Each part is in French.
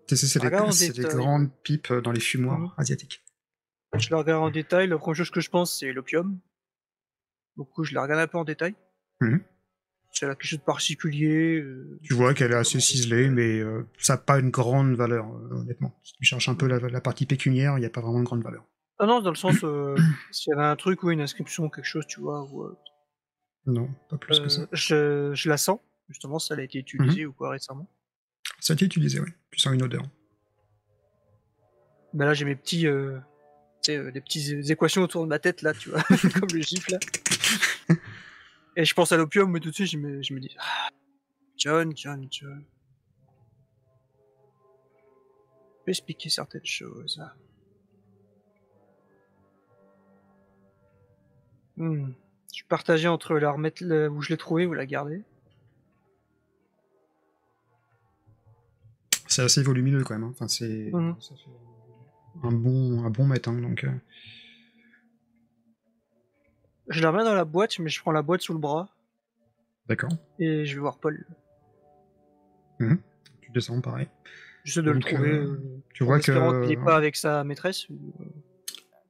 C'est Regarde en des détail. grandes pipes dans les fumoirs asiatiques. Je la regarde en détail. La première chose que je pense, c'est l'opium. Du coup, je la regarde un peu en détail. Mhm. Si elle a quelque chose de particulier. Tu vois qu'elle est assez comment ciselée, mais ça n'a pas une grande valeur, honnêtement. Si tu cherches un peu la partie pécuniaire, il n'y a pas vraiment de grande valeur. Ah non, dans le sens, s'il y avait un truc ou une inscription, quelque chose, tu vois, ou Non, pas plus que ça. je la sens, justement, si elle a été utilisée ou quoi récemment. Ça a été utilisé, oui. Tu sens une odeur. Bah là, j'ai mes petits, tu sais, des petites équations autour de ma tête, là, tu vois, comme le gif, là. Et je pense à l'opium, mais tout de suite, je me dis, ah, John. Je peux expliquer certaines choses. Je suis partagé entre la remettre où je l'ai trouvé ou la garder. C'est assez volumineux quand même. Hein. Enfin, ça fait un bon mètre, hein, donc. Je la remets dans la boîte, mais je prends la boîte sous le bras. D'accord. Et je vais voir Paul. Tu descends, pareil. J'essaie de le trouver, tu en vois espérant qu'il que est pas avec sa maîtresse.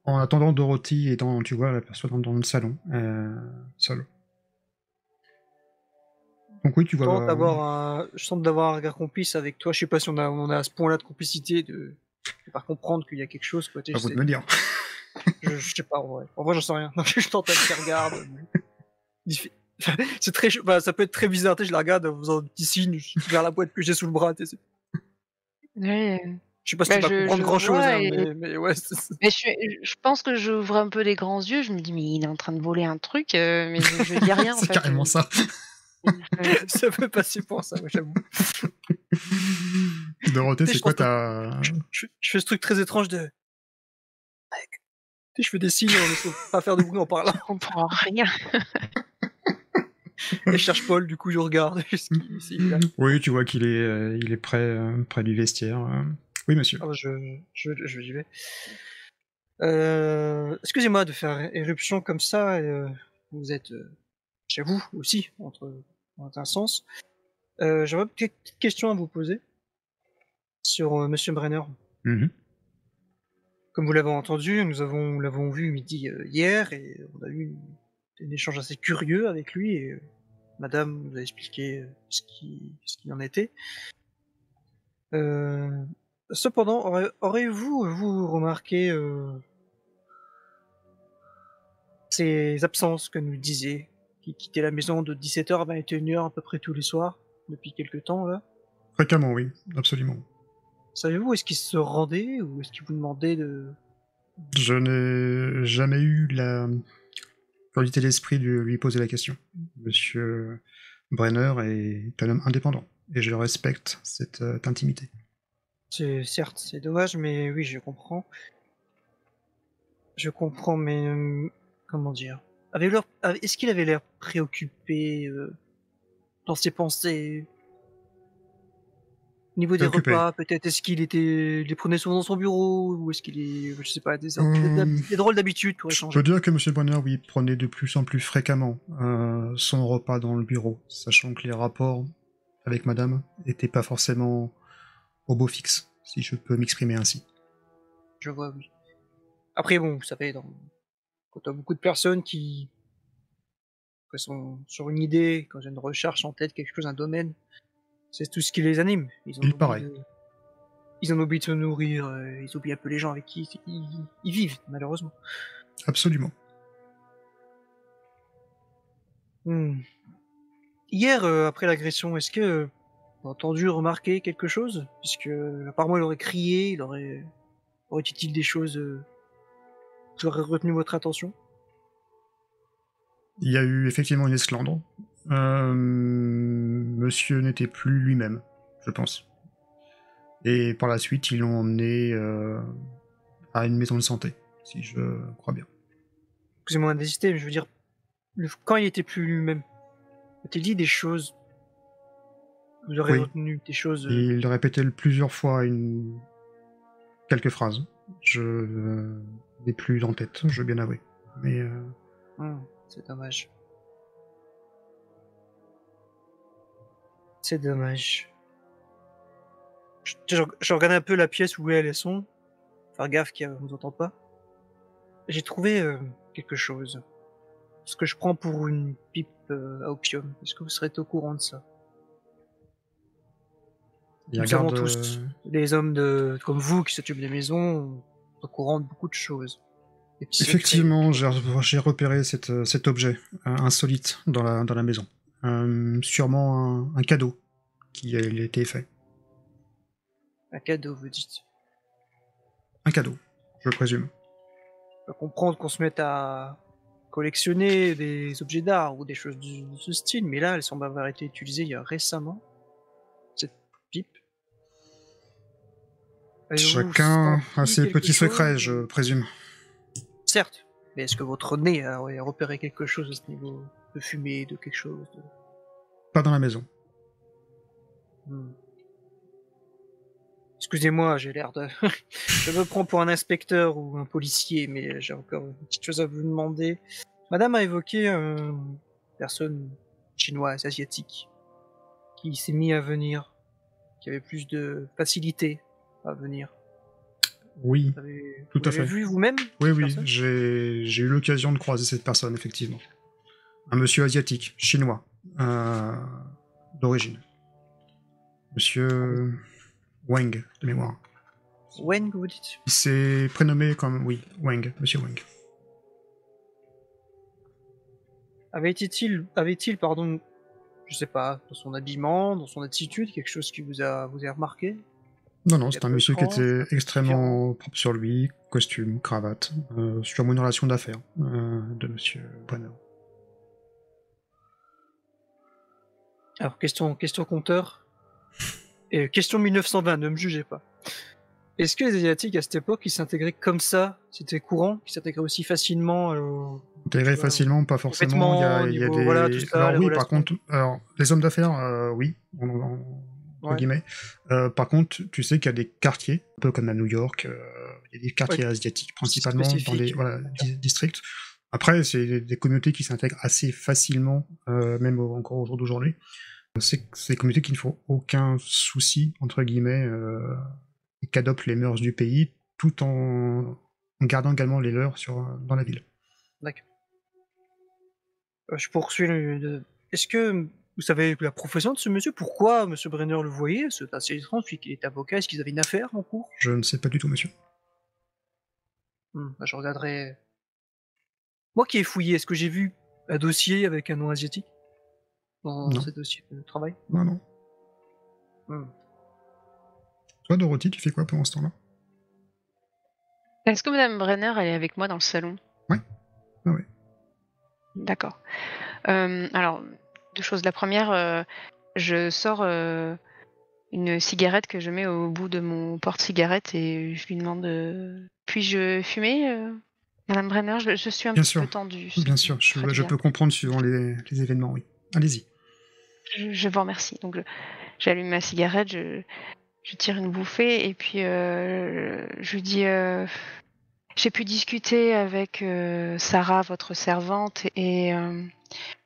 en attendant, Dorothy est tu vois, l'aperçoit dans le salon, seule. Donc oui, tu vois. Je tente d'avoir un regard complice avec toi. Je sais pas si on a à ce point-là de complicité de faire comprendre qu'il y a quelque chose. Quoi. À vous de me dire. Je sais pas, en vrai. En vrai, j'en sais rien. Donc, je tente de le regarde. C'est très, bah, ça peut être très bizarre. Je la regarde en faisant un petit signe vers la boîte que j'ai sous le bras. Ouais, Je sais pas si tu bah, vas comprendre je grand-chose, vois hein, et mais ouais. mais je pense que j'ouvre un peu les grands yeux, je me dis: «Mais il est en train de voler un truc», mais je dis rien en C'est fait, carrément ça. Ça peut passer pour ça, ouais, j'avoue. Dorothée, c'est quoi ta... Je fais ce truc très étrange de... Je fais des signes en ne pas faire de bruit en parlant. Je comprends rien. Et je cherche Paul, du coup je regarde s'il est là. Oui, tu vois qu'il est près du vestiaire. Oui, monsieur. Ah bah j'y vais. Excusez-moi de faire éruption comme ça. Vous êtes chez vous aussi, en un sens. J'aurais quelques petites questions à vous poser sur Monsieur Brenner. Mhm. Comme vous l'avez entendu, nous l'avons vu midi hier et on a eu un échange assez curieux avec lui et Madame nous a expliqué ce qu'il en était. Cependant, auriez-vous vous remarqué ces absences que nous disait, qui quittait la maison de 17h à 21h à peu près tous les soirs depuis quelque temps là? Fréquemment, oui, absolument. Savez-vous où est-ce qu'il se rendait ou est-ce qu'il vous demandait de... Je n'ai jamais eu la qualité d'esprit de lui poser la question. Monsieur Brenner est un homme indépendant, et je respecte cette intimité. Certes, c'est dommage, mais oui, je comprends. Je comprends, mais comment dire? Est-ce qu'il avait l'air préoccupé dans ses pensées? Au niveau des Préoccupé. repas, peut-être, il les prenait souvent dans son bureau, ou est-ce qu'il est, je sais pas, des drôles d'habitudes pour Je peux échanger. dire que Monsieur Brenner, oui, prenait de plus en plus fréquemment son repas dans le bureau, sachant que les rapports avec Madame n'étaient pas forcément au beau fixe, si je peux m'exprimer ainsi. Je vois, oui. Après, bon, vous savez, quand t'as beaucoup de personnes qui sont sur une idée, quand j'ai une recherche en tête, quelque chose, un domaine, c'est tout ce qui les anime. Il paraît. Ils en oublient de se nourrir, ils oublient un peu les gens avec qui ils vivent, malheureusement. Absolument. Hmm. Hier, après l'agression, est-ce que vous avez entendu, remarqué quelque chose? Puisque apparemment il aurait crié, aurait dit-il des choses qui auraient retenu votre attention? Il y a eu effectivement une esclandre. Monsieur n'était plus lui-même, je pense. Et par la suite, ils l'ont emmené à une maison de santé, si je crois bien. Excusez-moi d'insister, mais je veux dire, quand il était plus lui-même, a-t-il dit des choses que vous aurez Oui, retenu, des choses... il répétait plusieurs fois quelques phrases. Je n'ai plus en tête, je veux bien avouer. Mais c'est dommage. C'est dommage. Je regarde un peu la pièce où elles sont. Faire gaffe qu'elles ne nous entendent pas. J'ai trouvé quelque chose. Ce que je prends pour une pipe à opium. Est-ce que vous serez au courant de ça? Il Nous savons regarde. tous, les hommes comme vous qui s'occupent des maisons, sont au courant de beaucoup de choses. Des petits secrets. Effectivement, j'ai repéré cet objet insolite dans la maison. Sûrement un cadeau qui a été fait. Un cadeau, vous dites. Un cadeau, je présume. Je peux comprendre qu'on se mette à collectionner des objets d'art ou des choses de ce style, mais là, elles semblent avoir été utilisées il y a récemment. Cette pipe. Avez-vous Chacun senti a ses quelque petits chose secrets, je présume. Certes, mais est-ce que votre nez a repéré quelque chose à ce niveau de fumée, de quelque chose Pas dans la maison. Excusez-moi, j'ai l'air de... Je me prends pour un inspecteur ou un policier, mais j'ai encore une petite chose à vous demander. Madame a évoqué une personne chinoise, asiatique, qui s'est mis à venir, qui avait plus de facilité à venir. Oui, tout à fait. Vous l'avez vu vous-même? Oui, cette oui, personne j'ai eu l'occasion de croiser cette personne, effectivement. Un monsieur asiatique, chinois, d'origine. Monsieur Wang, de mémoire. Wen, que vous dites? Il s'est prénommé comme... Oui, Wang, monsieur Wang. Avait-il, pardon, je sais pas, dans son habillement, dans son attitude, quelque chose qui vous a remarqué? Non, c'est un monsieur qui étrange, était extrêmement propre sur lui, costume, cravate, sûrement une relation d'affaires de monsieur Brenner. Alors, question compteur. Et question 1920, ne me jugez pas. Est-ce que les Asiatiques, à cette époque, ils s'intégraient comme ça? C'était courant? Ils s'intégraient aussi facilement Intégré facilement, pas forcément. Il y a des... Voilà, tout ça, alors les oui, par relations. contre, les hommes d'affaires, oui, entre guillemets. Par contre, tu sais qu'il y a des quartiers, un peu comme à New York, il y a des quartiers asiatiques, principalement dans les districts. Après, c'est des communautés qui s'intègrent assez facilement, même encore au jour d'aujourd'hui. C'est des communautés qui ne font aucun souci, entre guillemets, et qu'adoptent les mœurs du pays, tout en gardant également les leurs dans la ville. D'accord. Je poursuis Est-ce que vous savez la profession de ce monsieur? Pourquoi monsieur Brenner le voyait? C'est assez étrange, vu qu'il est avocat. Est-ce qu'ils avaient une affaire en cours? Je ne sais pas du tout, monsieur. Je regarderai... Moi qui ai fouillé, est-ce que j'ai vu un dossier avec un nom asiatique dans ce dossier de travail? Non. Toi, Dorothy, tu fais quoi pendant ce temps-là? Est-ce que Madame Brenner, elle est avec moi dans le salon? Ouais. Ah ouais. D'accord. Alors, deux choses. La première, je sors une cigarette que je mets au bout de mon porte-cigarette et je lui demande puis-je fumer, Madame Brenner? Je suis un petit peu tendue. Bien sûr, je peux comprendre suivant les événements, oui. Allez-y. Je vous remercie. Donc, j'allume ma cigarette, je tire une bouffée et puis je lui dis j'ai pu discuter avec Sarah, votre servante, et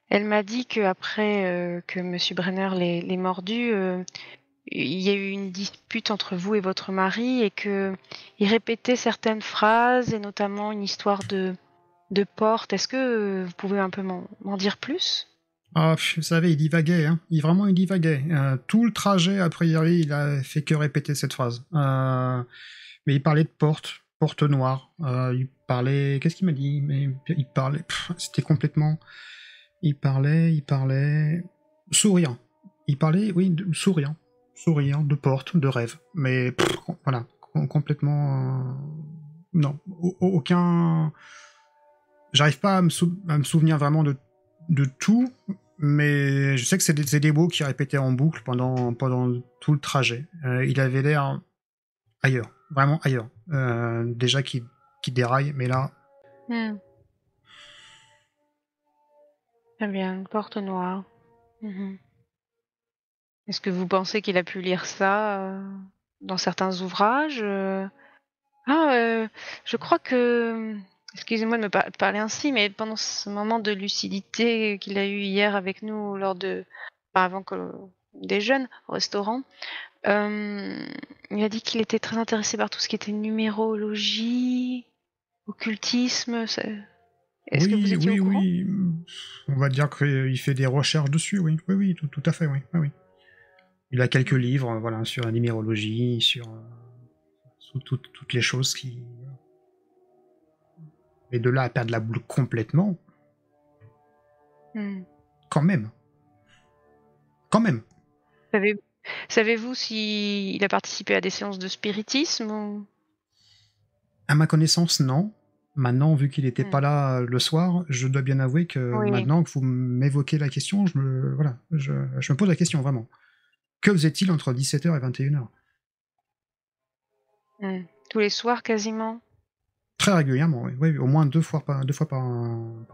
elle m'a dit qu'après que Monsieur Brenner l'ait mordu, il y a eu une dispute entre vous et votre mari et qu'il répétait certaines phrases et notamment une histoire de porte. Est-ce que vous pouvez un peu m'en dire plus? Ah, vous savez, il divaguait, hein. Il divaguait. Tout le trajet, a priori, il a fait que répéter cette phrase. Mais il parlait de porte noire. Il parlait... Qu'est-ce qu'il m'a dit? Mais il parlait... C'était complètement... Il parlait... Souriant. Il parlait, oui, souriant, de porte, de rêve. Mais, voilà, complètement... Non, aucun... J'arrive pas à me souvenir vraiment de tout, mais je sais que c'est des mots qui répétaient en boucle pendant tout le trajet. Il avait l'air ailleurs, vraiment ailleurs. Déjà qui déraille, mais là... Très bien, une porte noire. Est-ce que vous pensez qu'il a pu lire ça dans certains ouvrages? Je crois que... Excusez-moi de me parler ainsi, mais pendant ce moment de lucidité qu'il a eu hier avec nous avant que déjeune au restaurant, Il a dit qu'il était très intéressé par tout ce qui était numérologie, occultisme. Est-ce que vous Oui, étiez oui, au courant? oui. On va dire qu'il fait des recherches dessus, oui. Oui, oui, tout à fait, oui. Oui, oui. Il a quelques livres, voilà, sur la numérologie, sur toutes les choses qui... Et de là à perdre la boule complètement, quand même. Quand même. Savez-vous s'il a participé à des séances de spiritisme ou... À ma connaissance, non. Maintenant, vu qu'il n'était pas là le soir, je dois bien avouer que Oui. maintenant que vous m'évoquez la question, je me pose la question, vraiment. Que faisait-il entre 17h et 21h? Tous les soirs, quasiment? Très régulièrement, oui. Oui, au moins deux fois par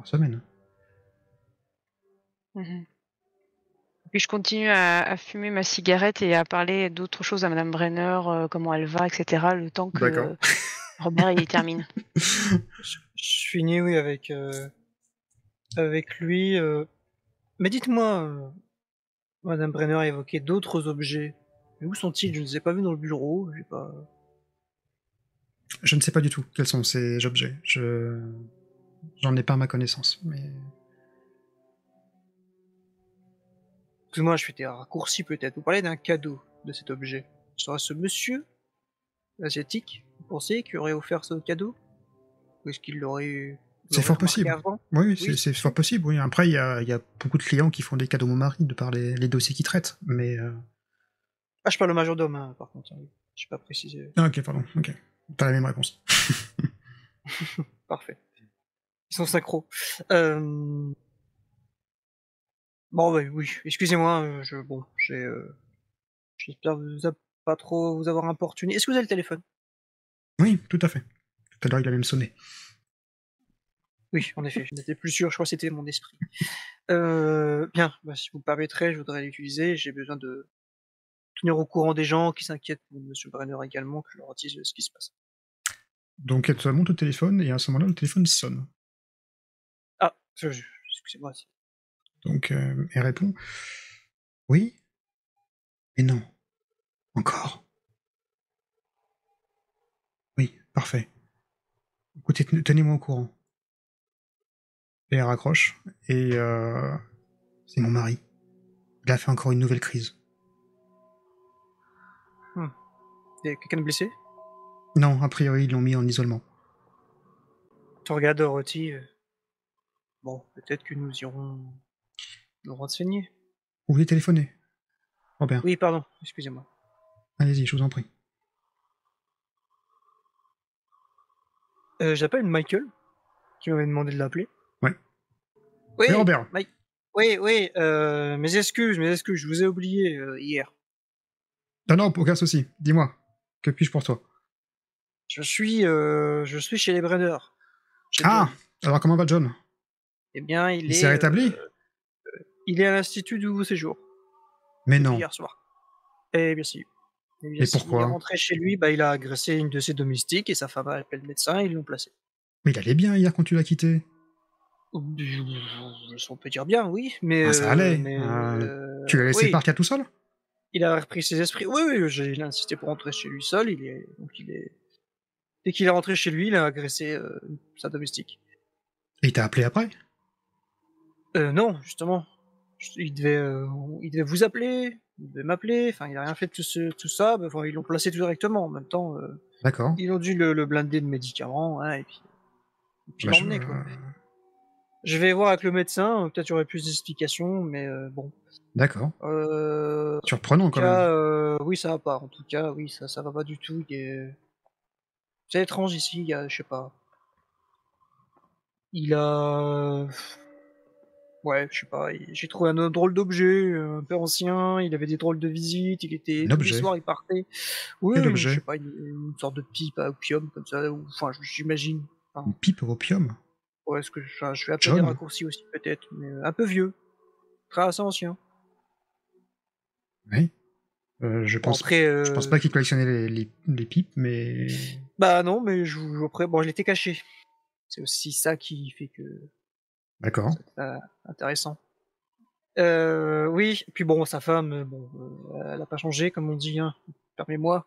semaine. Puis je continue à fumer ma cigarette et à parler d'autres choses à Madame Brenner, comment elle va, etc., le temps D'accord. que Robert il termine. Je finis, oui, avec lui. Mais dites-moi, Madame Brenner a évoqué d'autres objets. Mais où sont-ils? Je ne les ai pas vus dans le bureau. J'ai pas. Je ne sais pas du tout quels sont ces objets. J'en ai pas à ma connaissance, mais... Excuse-moi, je fais des raccourcis peut-être. Vous parlez d'un cadeau de cet objet. Sera ce monsieur asiatique, vous pensez, qui aurait offert ce cadeau? Ou est-ce qu'il l'aurait C'est fort remarqué possible. avant? Oui, c'est fort possible, oui. Après, il y a beaucoup de clients qui font des cadeaux à mon mari de par les dossiers qu'ils traitent, mais... Ah, je parle au majordome, hein, par contre. Oui. Je n'ai pas précisé. Ah, ok, pardon, ok. T'as la même réponse. Parfait. Ils sont synchro. Bon, bah, oui, excusez-moi, j'espère pas trop vous avoir importuné. Est-ce que vous avez le téléphone? Oui, tout à fait. Tout à l'heure, il a même sonné. Oui, en effet, je n'étais plus sûr, je crois que c'était mon esprit. Bien, bah, si vous me permettrez, je voudrais l'utiliser. J'ai besoin de tenir au courant des gens qui s'inquiètent pour Monsieur Brenner également, que je leur dise ce qui se passe. Donc, elle te monte au téléphone, et à ce moment-là, le téléphone sonne. Ah, excusez-moi. Donc, elle répond « Oui, mais non. Encore. Oui, parfait. Écoutez, tenez-moi au courant. » Et elle raccroche, et c'est mon mari. Il a fait encore une nouvelle crise. Il y a quelqu'un de blessé? Non, a priori, ils l'ont mis en isolement. Tu regardes Dorothy. Bon, peut-être que nous irons nous renseigner. Vous voulez téléphoner, Robert? Oui, pardon, excusez-moi. Allez-y, je vous en prie. J'appelle Michael, qui m'avait demandé de l'appeler. Ouais. Oui, Oui, Robert. Mike. Oui, mes excuses, je vous ai oublié hier. Non, aucun souci. Dis-moi, que puis-je pour toi? Je suis chez les Brenner. Chez Ah, John. alors comment va John? Eh bien, Il s'est rétabli? il est à l'institut du nouveau séjour. Mais Depuis non. hier soir. Eh bien si. Eh bien, Et si. Il est pourquoi? rentré chez lui, bah, il a agressé une de ses domestiques et sa femme a appelé le médecin et ils l'ont placé. Mais il allait bien hier quand tu l'as quitté. On peut dire bien, oui, mais... Ah, ça allait. Tu l'as laissé oui, partir tout seul? il a repris ses esprits. Oui, j'ai insisté pour rentrer chez lui seul. Dès qu'il est rentré chez lui, il a agressé sa domestique. Et il t'a appelé après? Non, justement. Il devait vous appeler, il devait m'appeler, enfin, il a rien fait de tout ça, bah, enfin, ils l'ont placé tout directement. En même temps, D'accord. ils ont dû le blinder de médicaments, hein, et puis Bah, l'emmener, quoi. Je vais voir avec le médecin, peut-être il y aurait plus d'explications, mais bon. D'accord. En Surprenant tout quand cas, même. oui, ça va pas. En tout cas, oui, ça va pas du tout. C'est étrange ici, je sais pas. Il a... Ouais, je sais pas, j'ai trouvé un drôle d'objet, un peu ancien, il avait des drôles de visites, Un tous les objet. soirs il partait. Oui, Quel je sais objet? pas, une sorte de pipe à opium, comme ça, enfin, j'imagine. Enfin, Une pipe au opium? ouais, je fais un peu des John? raccourcis aussi, peut-être, mais un peu vieux, très assez ancien. Oui. Bon, après, Je pense pas qu'il collectionnait les pipes, mais... bah non, mais après, bon, je l'étais caché. C'est aussi ça qui fait que D'accord. c'est intéressant. Oui, et puis bon, sa femme, elle a pas changé, comme on dit, hein, permets-moi.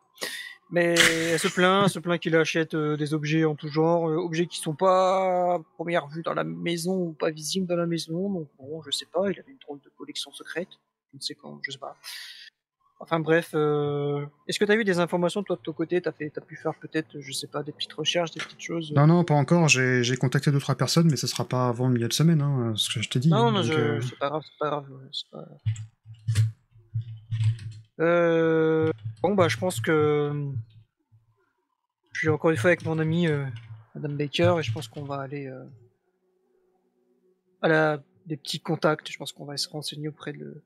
Mais elle se plaint qu'il achète des objets en tout genre, objets qui sont pas à première vue dans la maison ou pas visibles dans la maison. Donc bon, je sais pas, il avait une drôle de collection secrète. Je ne sais quand, je sais pas. Enfin bref, est-ce que tu as eu des informations toi de ton côté? T'as pu faire peut-être, je sais pas, des petites recherches, des petites choses. Non, pas encore. J'ai contacté 2-3 personnes, mais ce sera pas avant le milieu de semaine, hein, ce que je t'ai dit. Non, Hein, non, donc, c'est pas grave, c'est pas grave, c'est pas. Bon bah je pense que je suis encore une fois avec mon amie Madame Baker et je pense qu'on va aller à des petits contacts. Je pense qu'on va se renseigner auprès de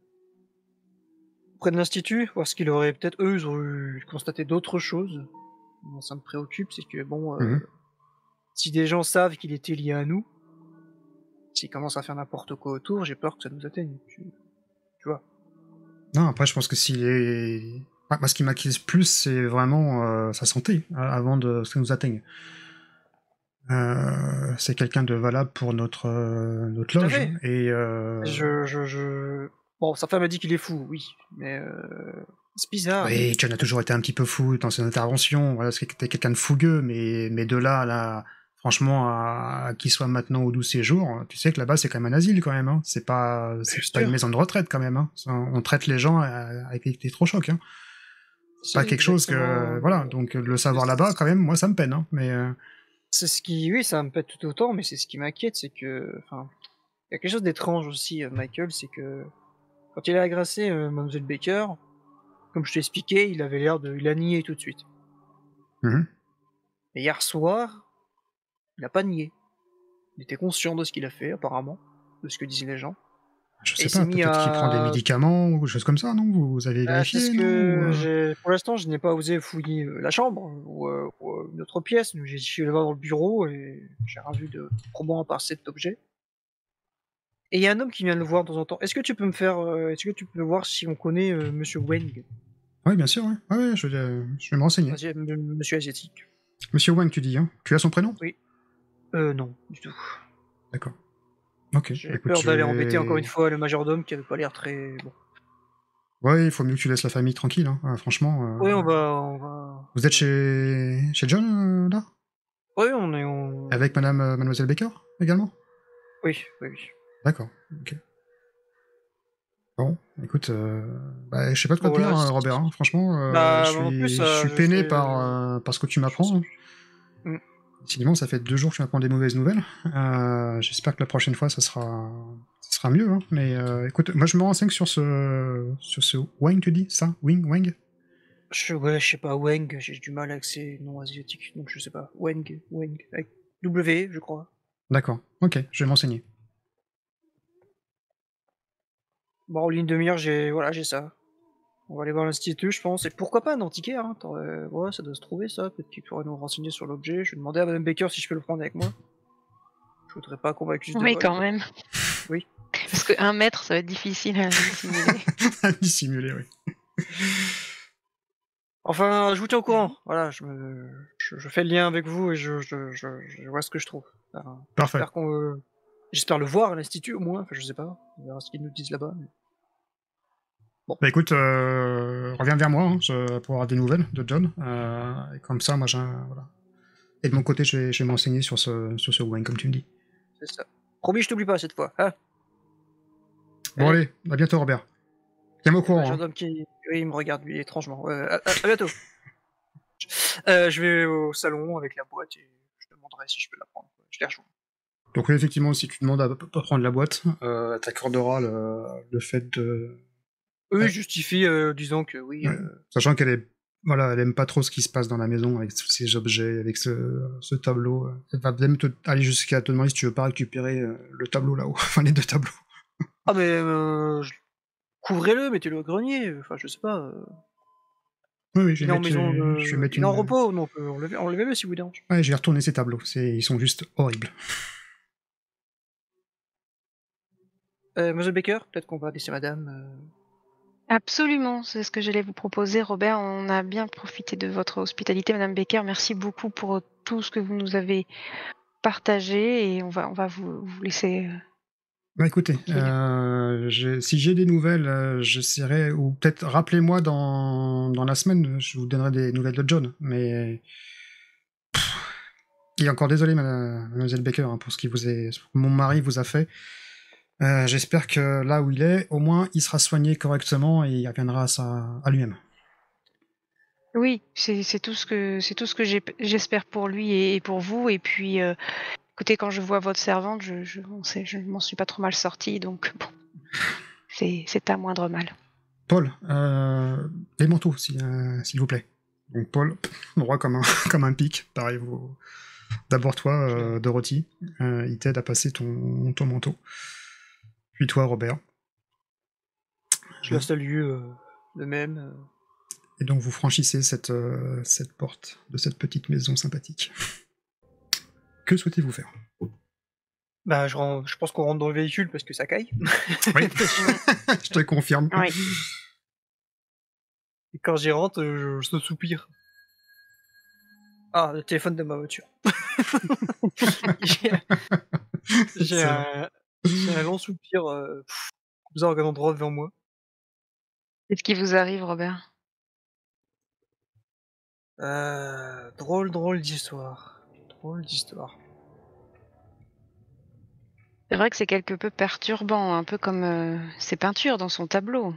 l'institut, voir ce qu'il aurait peut-être eux ils ont constaté d'autres choses. Moi, ça me préoccupe, c'est que bon, si des gens savent qu'il était lié à nous, s'ils commencent à faire n'importe quoi autour, j'ai peur que ça nous atteigne. Tu vois. Non, après, je pense que s'il est... Ah, moi, ce qui m'inquiète plus, c'est vraiment sa santé, avant de ce que nous atteigne. C'est quelqu'un de valable pour notre Tout à loge. fait. Et Bon, sa femme a dit qu'il est fou, oui, mais c'est bizarre. oui, John a toujours été un petit peu fou dans ses interventions. Voilà, c'était quelqu'un de fougueux, mais de là, franchement, à qu'il soit maintenant au doux séjour, tu sais que là-bas, c'est quand même un asile, quand même. Hein. C'est pas une maison de retraite, quand même. Hein. On traite les gens avec des électrochocs. Hein. C'est pas quelque chose que... Voilà, donc le savoir là-bas, quand même, moi, ça me peine. Hein. Mais... C'est ce qui... Oui, ça me pète tout autant, mais c'est ce qui m'inquiète, c'est que... Enfin, il y a quelque chose d'étrange aussi, Michael, c'est que... Quand il a agressé Mademoiselle Baker, comme je t'ai expliqué, il avait l'air de... Il a nié tout de suite. Mhm. Et hier soir, il a pas nié. Il était conscient de ce qu'il a fait, apparemment, de ce que disaient les gens. Je Et sais pas, peut-être qu'il prend des médicaments ou des choses comme ça, non? Vous avez vérifié, c'est ce non? que Ou, j'ai... Pour l'instant, je n'ai pas osé fouiller la chambre ou une autre pièce. Je suis allé voir dans le bureau et j'ai rien vu de probant à part cet objet. Et il y a un homme qui vient le voir de temps en temps. Est-ce que tu peux me faire... Est-ce que tu peux voir si on connaît Monsieur Wang, Oui, bien sûr, ouais. Ouais, je vais me renseigner. Monsieur Asiatique? Monsieur Wang, tu dis, hein? Tu as son prénom? Oui. Non, du tout. D'accord. Ok. J'ai Écoute, peur d'aller embêter encore une fois le majordome qui avait pas l'air très... Bon. Ouais, il faut mieux que tu laisses la famille tranquille, hein. Franchement. Oui, on va... Vous êtes chez John, là? Oui, on est... Avec Mademoiselle Baker, également? Oui. D'accord, ok. Bon, écoute, je sais pas de quoi te dire, hein, Robert, hein. Franchement, je suis peiné par ce que tu m'apprends. Mm. Décidément, ça fait 2 jours que tu m'apprends des mauvaises nouvelles. J'espère que la prochaine fois, ça sera mieux. Hein. Mais écoute, moi, je me renseigne sur ce Wang, tu dis ça? Wang? Je sais pas, Wang, j'ai du mal avec ces noms asiatiques, donc je sais pas. Wang, avec W, je crois. D'accord, ok, je vais m'enseigner. Bon, en ligne de mire, j'ai ça. On va aller voir l'institut, je pense. Et pourquoi pas un antiquaire, hein. Ouais, ça doit se trouver, ça. Peut-être qu'il pourrait nous renseigner sur l'objet. Je vais demander à Madame Baker si je peux le prendre avec moi. Je voudrais pas qu'on m'accuse de vol. Oui, quand même. Oui. Parce que 1 mètre, ça va être difficile à dissimuler. À dissimuler, oui. Enfin, je vous tiens au courant. Voilà, je fais le lien avec vous et je vois ce que je trouve. Enfin, Parfait. j'espère le voir à l'institut, au moins. Enfin, je sais pas. On verra ce qu'ils nous disent là-bas. Mais... Bon. Bah écoute, reviens vers moi hein, pour avoir des nouvelles de John. Et comme ça, moi, voilà. Et de mon côté, je vais m'enseigner sur ce Wang, comme tu me dis. C'est ça. Promis, je t'oublie pas cette fois. Hein. Bon, allez, à bientôt, Robert. Tiens-moi au courant. Le gendarme qui... Oui, il me regarde, lui, étrangement. À bientôt. Je vais au salon avec la boîte et je te demanderai si je peux la prendre. Je les rejoins. Donc oui, effectivement, si tu demandes à pas prendre la boîte, t'accorderas le fait de... Eux justifient, disant que oui... Ouais. Sachant qu'elle elle aime pas trop ce qui se passe dans la maison avec tous ces objets, avec ce tableau. Elle va même aller jusqu'à te demander si tu veux pas récupérer le tableau là-haut, enfin les 2 tableaux. Ah mais couvrez-le, mettez-le au grenier, enfin je sais pas. Oui, je il est vais en maison, je vais mettre il est en repos, donc enlevez-le si vous dérange. Ouais, je vais retourner ces tableaux, ils sont juste horribles. Monsieur Baker, peut-être qu'on va laisser madame... Absolument, c'est ce que j'allais vous proposer, Robert. On a bien profité de votre hospitalité, Madame Baker. Merci beaucoup pour tout ce que vous nous avez partagé et on va vous laisser Bah écoutez, si j'ai des nouvelles, j'essaierai, ou peut-être rappelez-moi dans la semaine, je vous donnerai des nouvelles de John, mais... Et encore désolé, mademoiselle Baker, hein, pour ce que mon mari vous a fait. J'espère que là où il est, au moins, il sera soigné correctement et il reviendra à lui-même. Oui, c'est tout ce que j'espère pour lui et pour vous. Et puis, écoutez, quand je vois votre servante, je m'en suis pas trop mal sortie, donc bon, c'est un moindre mal. Paul, les manteaux, s'il vous plaît. Donc Paul, droit comme un pic. Pareil, d'abord toi, Dorothy, il t'aide à passer ton manteau. Puis toi, Robert. Je la salue de même. Et donc vous franchissez cette porte de cette petite maison sympathique. Que souhaitez-vous faire? Bah, je pense qu'on rentre dans le véhicule parce que ça caille. Oui, je te confirme. Oui. Et quand j'y rentre, je soupire. Ah, le téléphone de ma voiture. J'ai un long soupir comme ça en regardant droit devant moi. Qu'est-ce qui vous arrive, Robert? Drôle d'histoire. Drôle d'histoire. C'est vrai que c'est quelque peu perturbant, un peu comme ses peintures dans son tableau.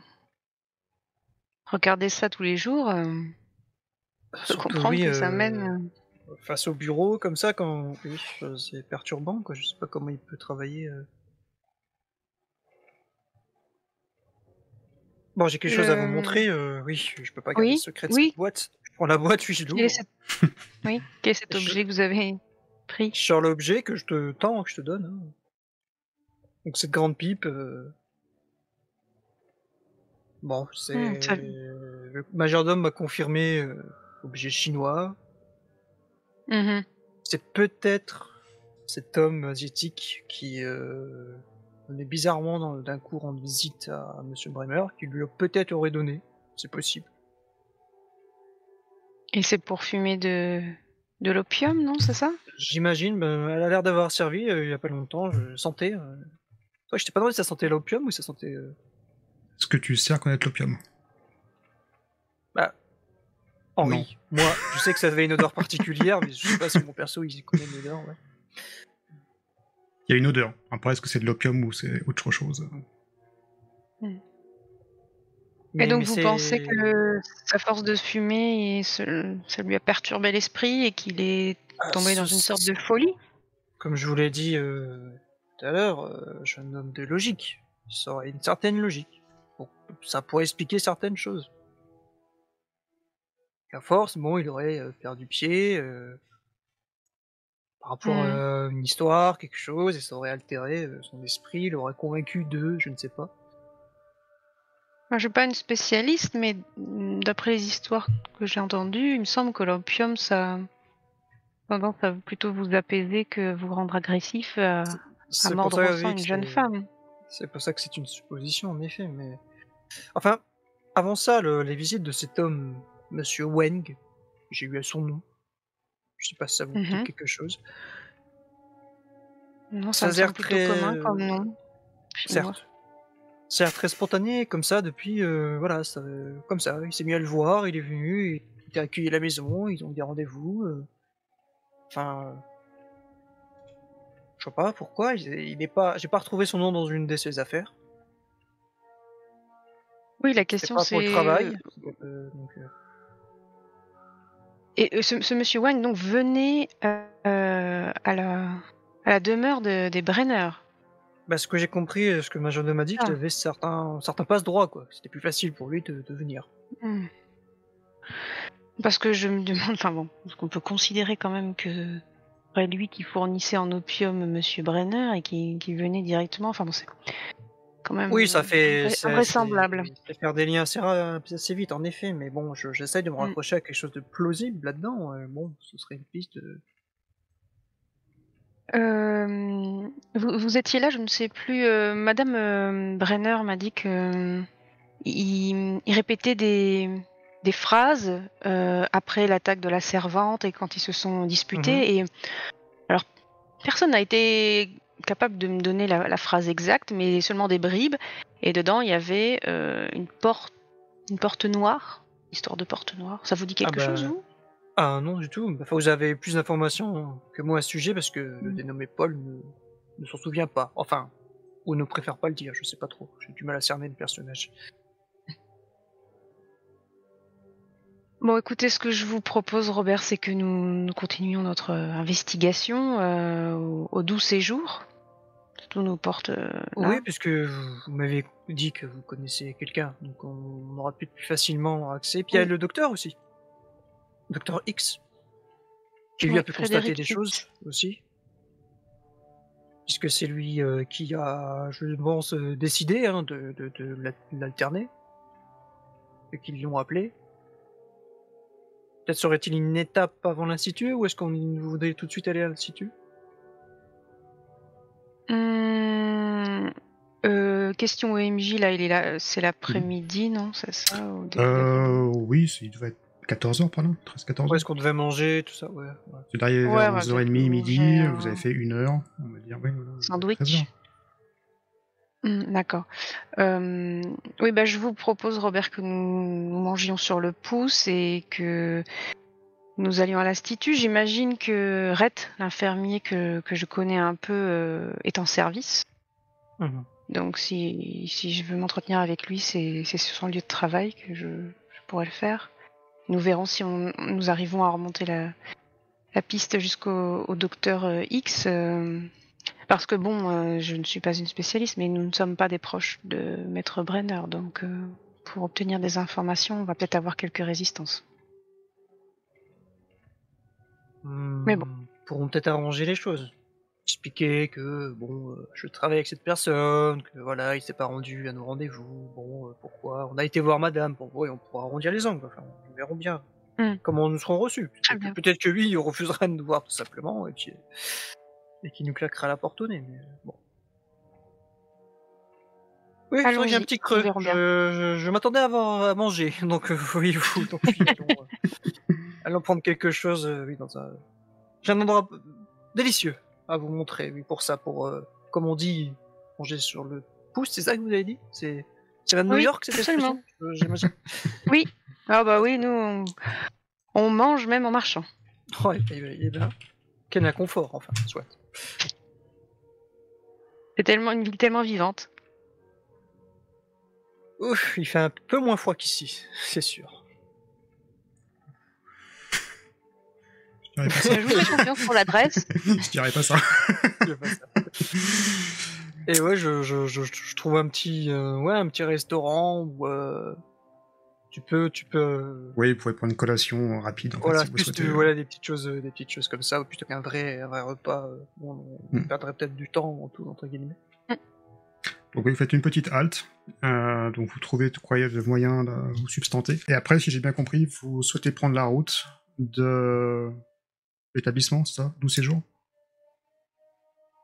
Regardez ça tous les jours, je peux Surtout, comprendre oui, que ça mène... face au bureau, comme ça, quand... Oui, c'est perturbant, quoi. Je sais pas comment il peut travailler. Bon, j'ai quelque chose à vous montrer. Oui, je peux pas garder le Oui, secret de oui. cette boîte. Je prends la boîte, oui, je Quel est l'ouvre. Oui, quel est cet Je- objet que vous avez pris? Je sors l'objet que je te tends, que je te donne. Hein. Donc cette grande pipe, bon, c'est Ça- le majordome m'a confirmé objet chinois. Mhm. C'est peut-être cet homme asiatique qui venait bizarrement d'un coup rendre visite à Monsieur Bremer, qui lui peut-être aurait donné. C'est possible. Et c'est pour fumer de l'opium, non, c'est ça? J'imagine, elle a l'air d'avoir servi il y a pas longtemps. Je sentais. Toi, je t'ai pas demandé si ça sentait l'opium ou ça sentait. Est-ce que tu sais reconnaître l'opium? Bah, Henri. Non. Moi, je sais que ça avait une odeur particulière, mais je sais pas si mon perso il connaît l'odeur. Ouais. Il y a une odeur. Après, est-ce que c'est de l'opium ou c'est autre chose? Et donc Mais vous pensez que sa force de fumer, ça lui a perturbé l'esprit et qu'il est tombé dans une sorte de folie? Comme je vous l'ai dit tout à l'heure, je suis un homme de logique. Ça aurait une certaine logique. Bon, ça pourrait expliquer certaines choses. À force, bon, il aurait perdu pied par rapport à une histoire, quelque chose, et ça aurait altéré son esprit, il aurait convaincu d'eux, je ne sais pas. Moi, je suis pas une spécialiste, mais d'après les histoires que j'ai entendues, il me semble que l'opium, ça a tendance à plutôt vous apaiser que vous rendre agressif à C'est pour mordre ça au sang oui, que une jeune femme. c'est pour ça que c'est une supposition en effet, mais enfin, avant ça, les visites de cet homme, Monsieur Weng, j'ai eu à son nom. Je sais pas si ça vous dit Mhm. quelque chose. Non, Ça ça me a l'air semble plutôt très, commun comme nom chinois. certes, ça a l'air très spontané comme ça depuis, voilà, comme ça. Il s'est mis à le voir, il est venu, il était accueilli à la maison, ils ont des rendez-vous. Enfin, je sais pas pourquoi. Il est pas, j'ai pas retrouvé son nom dans une de ses affaires. Oui, la C'était question pas pour le c'est... travail. Et ce monsieur Wang donc venait à la demeure des Brenner. Bah, ce que j'ai compris, ce que ma jeune m'a dit, qu'il Ah. avait certains passe-droits, quoi. C'était plus facile pour lui de venir. Hmm. Parce que je me demande, enfin bon, parce qu'on peut considérer quand même que c'est lui qui fournissait en opium Monsieur Brenner et qui venait directement. Enfin bon, c'est quand même Oui, ça fait invraisemblable. c'est faire des liens assez vite, en effet. Mais bon, j'essaie de me raccrocher à quelque chose de plausible là-dedans. Bon, ce serait une piste. Vous étiez là, je ne sais plus. Madame Brenner m'a dit que il répétait des phrases après l'attaque de la servante et quand ils se sont disputés. Mhm. Et alors, personne n'a été capable de me donner la phrase exacte, mais seulement des bribes. Et dedans, il y avait une porte noire, histoire de porte noire. Ça vous dit quelque chose, vous? Ah non, du tout. Enfin, vous avez plus d'informations que moi à ce sujet parce que le dénommé Paul ne s'en souvient pas. Enfin, ou ne préfère pas le dire, je sais pas trop. J'ai du mal à cerner le personnage. Bon, écoutez, ce que je vous propose, Robert, c'est que nous continuions notre investigation au doux séjour. Tout nous porte là. Oui, puisque vous m'avez dit que vous connaissez quelqu'un, donc on aura plus facilement accès. Puis il y a le docteur aussi. Docteur X. Qui lui Oui, a pu constater Frédéric des X. choses aussi. Puisque c'est lui qui a, je pense, décidé de l'alterner. Et qu'ils l'ont appelé. Peut-être serait-il une étape avant l'Institut, ou est-ce qu'on voudrait tout de suite aller à l'Institut? Question OMJ, là, il est là, c'est l'après-midi, non? C'est ça au début d'après-midi. Oui, il devait être 14h, pardon, 13-14h. Ouais, est-ce qu'on devait manger, tout ça? Ouais. C'est d'arriver Ouais, vers on va 11h30 peut-être midi, manger vous avez fait 1 heure, on va dire, oui, voilà. Sandwich. 13h. D'accord. Oui, bah, je vous propose, Robert, que nous mangions sur le pouce et que nous allions à l'Institut. J'imagine que Rhett, l'infirmier que je connais un peu, est en service. Mhm. Donc si je veux m'entretenir avec lui, c'est sur son lieu de travail que je pourrais le faire. Nous verrons si nous arrivons à remonter la piste jusqu'au docteur X. Parce que bon, je ne suis pas une spécialiste, mais nous ne sommes pas des proches de Maître Brenner. Donc pour obtenir des informations, on va peut-être avoir quelques résistances. Mais bon. Pourront peut-être arranger les choses. Expliquer que bon, je travaille avec cette personne, que voilà, il s'est pas rendu à nos rendez-vous. Bon, pourquoi? On a été voir Madame. Bon, oui, on pourra arrondir les angles. Enfin, nous verrons bien comment nous serons reçus. Très bien. Peut-être que lui, il refusera de nous voir tout simplement, et puis qu'il nous claquera la porte au nez. Mais bon. Oui, c'est vrai que j'ai un petit creux. Je m'attendais à manger, donc oui, allons prendre quelque chose. Oui, dans un. J'ai un endroit délicieux à vous montrer, oui, pour ça, comme on dit, manger sur le pouce, c'est ça que vous avez dit? C'est tiré de New York, cette expression? J'imagine. Oui. Ah bah oui, nous, on mange même en marchant. Ouais, et ben, quel inconfort, enfin, soit. C'est une ville tellement vivante. Ouf, il fait un peu moins froid qu'ici, c'est sûr. Je dirais pas ça. Je vous fais confiance pour l'adresse. Je dirais pas ça. Et ouais, je trouve un petit restaurant où tu peux. Oui, vous pouvez prendre une collation rapide. En Voilà, fait, si vous souhaitez. voilà des petites choses comme ça, plutôt qu'un vrai repas. On perdrait peut-être du temps en tout, entre guillemets. Donc vous faites une petite halte, donc vous trouvez, croyez, le moyen de vous substanter. Et après, si j'ai bien compris, vous souhaitez prendre la route de l'établissement, c'est ça? D'où séjour?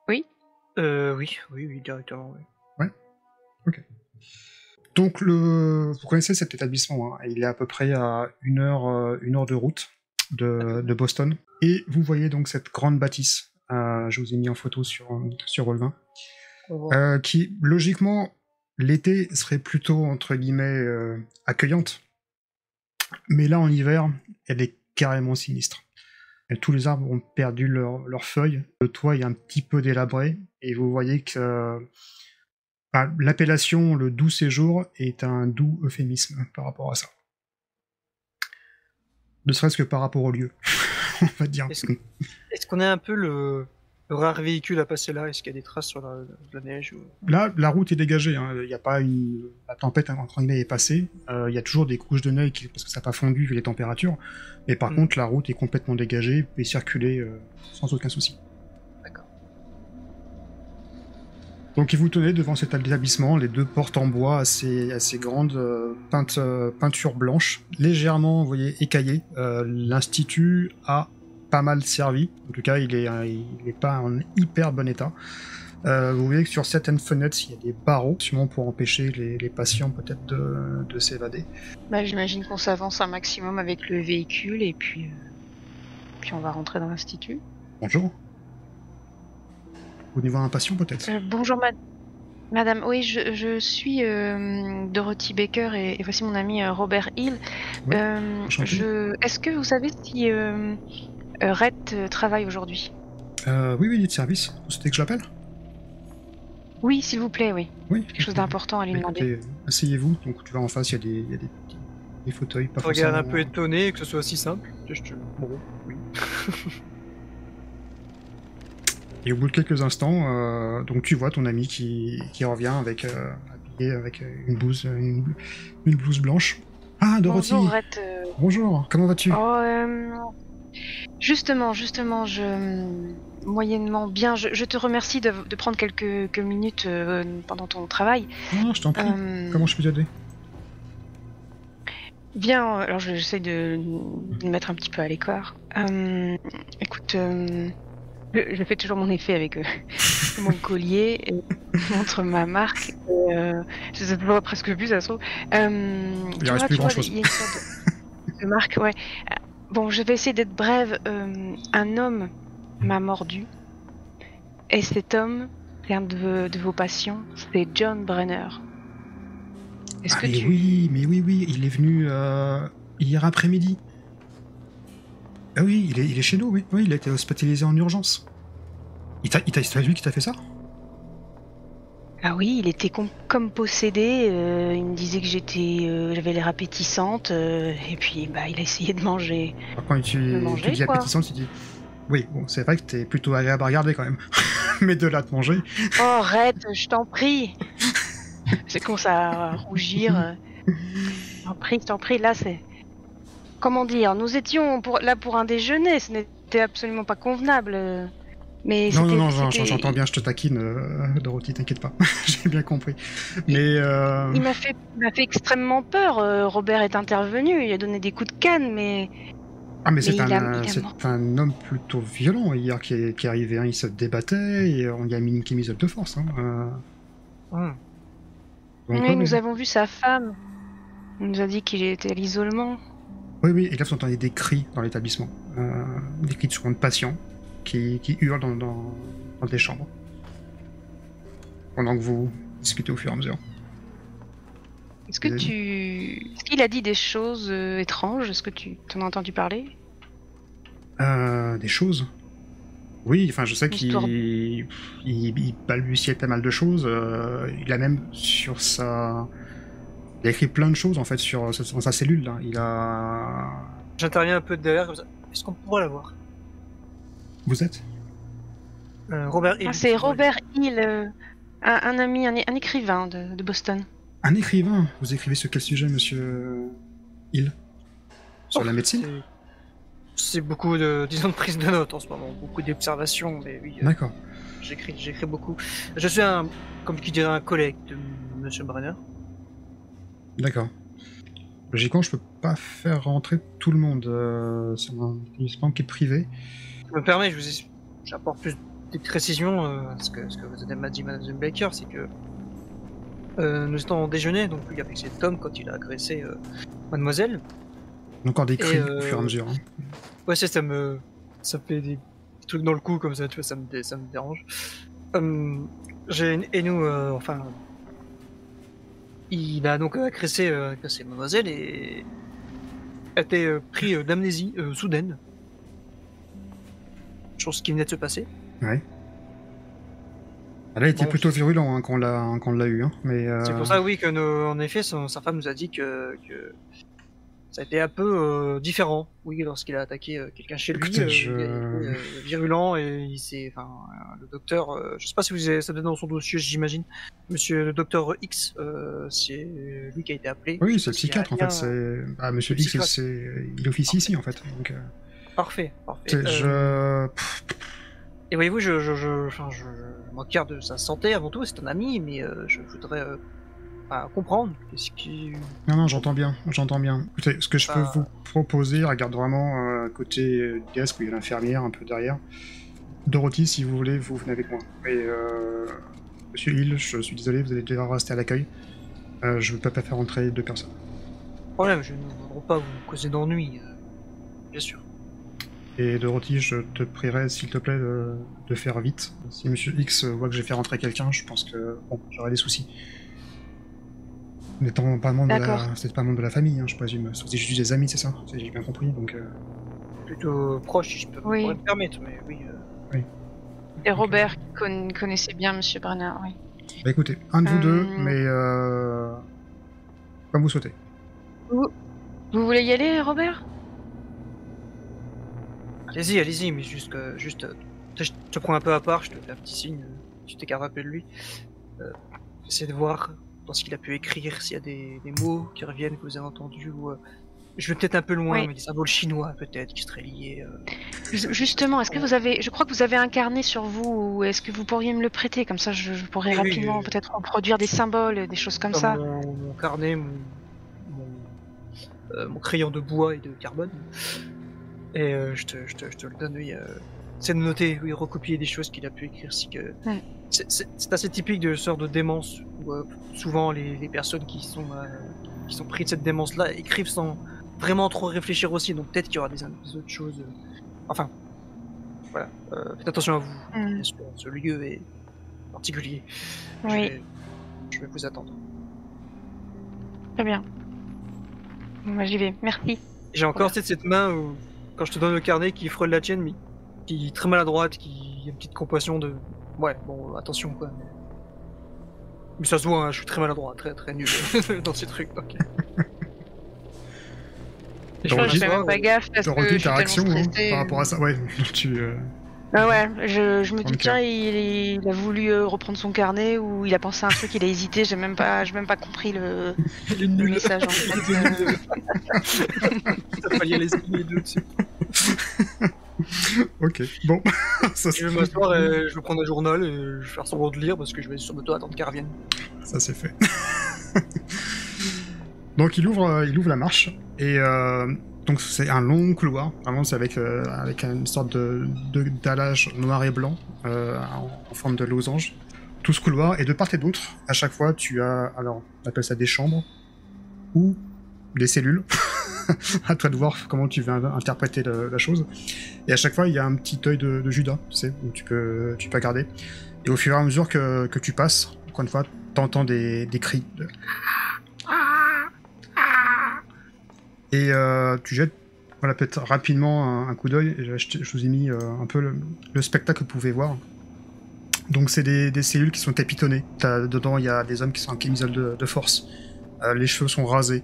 Oui. Oui, directement, oui. Ouais. Ok. Donc vous connaissez cet établissement, hein, il est à peu près à 1 heure de route de Boston. Et vous voyez donc cette grande bâtisse, je vous ai mis en photo sur Roll20. Qui, logiquement, l'été serait plutôt, entre guillemets, accueillante. Mais là, en hiver, elle est carrément sinistre. Et tous les arbres ont perdu leurs feuilles. Le toit est un petit peu délabré. Et vous voyez que l'appellation le doux séjour est un doux euphémisme par rapport à ça. Ne serait-ce que par rapport au lieu, on va dire. Est-ce qu'on a un peu le rare véhicule à passer là? Est-ce qu'il y a des traces sur la neige ou... Là, la route est dégagée. Hein. Il y a pas la tempête entre guillemets est passée. Il y a toujours des couches de neige parce que ça n'a pas fondu vu les températures. Mais par contre, la route est complètement dégagée. Vous pouvez circuler sans aucun souci. D'accord. Donc, vous tenez devant cet établissement, les deux portes en bois assez grandes, peinture blanche, légèrement, vous voyez, écaillée. L'Institut a pas mal servi. En tout cas, il est pas en hyper bon état. Vous voyez que sur certaines fenêtres, il y a des barreaux, sûrement pour empêcher les patients peut-être de s'évader. Bah, j'imagine qu'on s'avance un maximum avec le véhicule et puis on va rentrer dans l'Institut. Bonjour. Au niveau impatient, peut-être. Bonjour, madame. Oui, je suis Dorothy Baker et voici mon ami Robert Hill. Oui, enchanté. Est-ce que vous savez si Rhett travaille aujourd'hui? Oui, il est de service. Vous souhaitez que je l'appelle? Oui, s'il vous plaît, oui. Oui. Quelque chose d'important à lui demander. Écoutez, asseyez-vous. Donc, tu vois en face, il y a des fauteuils, pas Je regarde forcément... un peu étonné que ce soit si simple. Bon, oui. Et au bout de quelques instants, donc tu vois ton ami qui revient habillé avec une blouse blanche. Ah, Dorothy. Bonjour, Rhett. Bonjour, comment vas-tu? Justement, moyennement bien. Je te remercie de prendre quelques minutes pendant ton travail. Non, je t'en prie. Comment je peux t'aider? Bien, alors j'essaie de me mettre un petit peu à l'écart. Écoute, je fais toujours mon effet avec mon collier et je montre ma marque. Je sais pas presque plus, ça se trouve. Il reste plus grand-chose. Il y a une sorte de marque, ouais. Bon, je vais essayer d'être brève. Un homme m'a mordu. Et cet homme, c'est un de vos patients, c'est John Brenner. Est-ce que tu... oui, il est venu hier après-midi. Ah oui, il est chez nous, oui. Oui, il a été hospitalisé en urgence. C'est lui qui t'a fait ça? Ah oui, il était comme possédé. Il me disait que j'avais l'air appétissante. Et puis, bah, il a essayé de manger. Alors, quand tu dis appétissante, tu dis... Oui, bon, c'est vrai que t'es plutôt agréable à regarder quand même. Mais de là te manger... Oh, arrête, je t'en prie. C'est commence à rougir. Je t'en prie, là c'est... Comment dire, nous étions là pour un déjeuner, ce n'était absolument pas convenable. Mais non, j'entends bien, je te taquine, Dorothy, t'inquiète pas. J'ai bien compris. Mais... Il m'a fait extrêmement peur. Robert est intervenu, il a donné des coups de canne, mais... Ah, mais c'est un homme plutôt violent hier qui est arrivé, hein. Il se débattait et on y a mis une camisole de force. Hein. Donc, oui, nous avons vu sa femme. Il nous a dit qu'il était à l'isolement. Oui, et là vous entendez des cris dans l'établissement. Des cris de patients qui hurlent dans des chambres. Pendant que vous discutez au fur et à mesure. Est-ce qu'il a dit des choses étranges? Est-ce que tu t'en as entendu parler? Des choses? Oui, enfin je sais qu'il balbutiait pas mal de choses. Il a même sur sa... Il a écrit plein de choses en fait sur sa cellule là. Il a... J'interviens un peu derrière comme ça. Est-ce qu'on pourra la voir? Vous êtes Robert Hill. Ah, c'est Robert Hill, un ami, un écrivain de Boston. Un écrivain? Vous écrivez sur quel sujet, monsieur Hill? Sur la médecine? C'est beaucoup de prise de notes en ce moment, beaucoup d'observations, mais oui. D'accord. J'écris beaucoup. Je suis comme qui dirait, un collègue de monsieur Brenner. D'accord. Logiquement, je peux pas faire rentrer tout le monde. C'est un établissement qui est privé. Je me permets, j'apporte plus de précisions. Ce que vous m'a dit Madame Baker, c'est que nous étions en déjeuner, donc il y avait cet homme quand il a agressé mademoiselle. Encore des cris au fur et à mesure. Hein. Ouais, ça fait des trucs dans le cou comme ça, tu vois, ça me dérange. Il a donc agressé mademoiselle et a été pris d'amnésie soudaine. Chose qui venait de se passer. Ouais. Là, il était plutôt virulent hein, quand on l'a eu. Hein, mais c'est pour ça, oui, en effet, sa femme nous a dit que ça a été un peu différent, oui, lorsqu'il a attaqué quelqu'un chez lui. Il a été virulent et le docteur, je sais pas si vous avez ça dans son dossier, j'imagine. Monsieur le docteur X, c'est lui qui a été appelé. Oui, c'est le psychiatre en fait. Monsieur X, il officie ici en fait. Donc, Parfait. Et voyez-vous, je m'en garde de sa santé avant tout, c'est un ami, mais je voudrais comprendre ce qui... Non, j'entends bien. Écoutez, ce que je peux vous proposer, regarde vraiment côté desk où il y a l'infirmière un peu derrière. Dorothy, si vous voulez, vous venez avec moi. Et monsieur Hill, je suis désolé, vous allez devoir rester à l'accueil. Je ne peux pas faire entrer 2 personnes. Problème, je ne voudrais pas vous causer d'ennui, bien sûr. Et Dorothy, je te prierai, s'il te plaît, de faire vite. Si Monsieur X voit que j'ai fait rentrer quelqu'un, je pense que bon, j'aurai des soucis. N'étant pas membre de D'accord. la... C'est pas membre de la famille, hein, je présume. C'est juste des amis, c'est ça? J'ai bien compris, donc... Plutôt proche, si je Oui. pourrais me permettre, mais oui. Et Robert connaissait bien Monsieur Brenner, oui. Bah écoutez, un de vous deux, mais... Comme vous souhaitez. Vous voulez y aller, Robert? Allez-y, mais juste, je te prends un peu à part, je te fais un petit signe, tu t'écartes un peu de lui. J'essaie de voir dans ce qu'il a pu écrire, s'il y a des mots qui reviennent, que vous avez entendus, ou... je vais peut-être un peu loin, Oui. mais des symboles chinois, peut-être, qui seraient liés... Justement, est-ce que vous avez... Je crois que vous avez un carnet sur vous, ou est-ce que vous pourriez me le prêter? Comme ça, je pourrais Oui, rapidement peut-être reproduire des symboles, des choses comme ça. Mon carnet, mon crayon de bois et de carbone. Et je te le donne, oui. C'est de noter, oui, recopier des choses qu'il a pu écrire. C'est assez typique de ce genre de démence, où souvent les personnes qui sont prises de cette démence-là écrivent sans vraiment trop réfléchir aussi, donc peut-être qu'il y aura des autres choses. Enfin, voilà. Faites attention à vous, bien sûr, ce lieu est particulier. Oui. Je vais vous attendre. Très bien. Moi, j'y vais. Merci. J'ai encore cette main où, quand je te donne le carnet, qui frôle la tienne, mais qui est très maladroite, qui a une petite compassion de... Ouais, bon, attention, quoi. Mais ça se voit, hein, je suis très maladroit, très nul dans ces trucs, ok. Je crois que je fais même pas gaffe parce que je suis ta réaction tellement stressée. par rapport à ça, ouais, tu... Ah ouais, je me dis, Ok. tiens, il a voulu reprendre son carnet ou il a pensé à un truc, il a hésité, j'ai même pas compris le message en fait. T'as failli les aligner les deux dessus. Ok, bon, ça Je vais m'asseoir et je vais prendre un journal et je vais faire semblant de lire parce que je vais sur le toit attendre qu'elle revienne. Ça c'est fait. Donc il ouvre la marche et donc c'est un long couloir. Vraiment c'est avec une sorte de dallage noir et blanc en forme de losange. Tout ce couloir et de part et d'autre, à chaque fois tu as, alors on appelle ça des chambres ou des cellules. À toi de voir comment tu veux interpréter la chose. Et à chaque fois il y a un petit œil de Judas, tu sais, où tu peux regarder. Et au fur et à mesure que tu passes, encore une fois, t'entends des cris de... Et tu jettes peut-être rapidement un coup d'œil. Je vous ai mis un peu le spectacle que vous pouvez voir. Donc c'est des cellules qui sont capitonnées. Dedans il y a des hommes qui sont en camisole de force. Les cheveux sont rasés.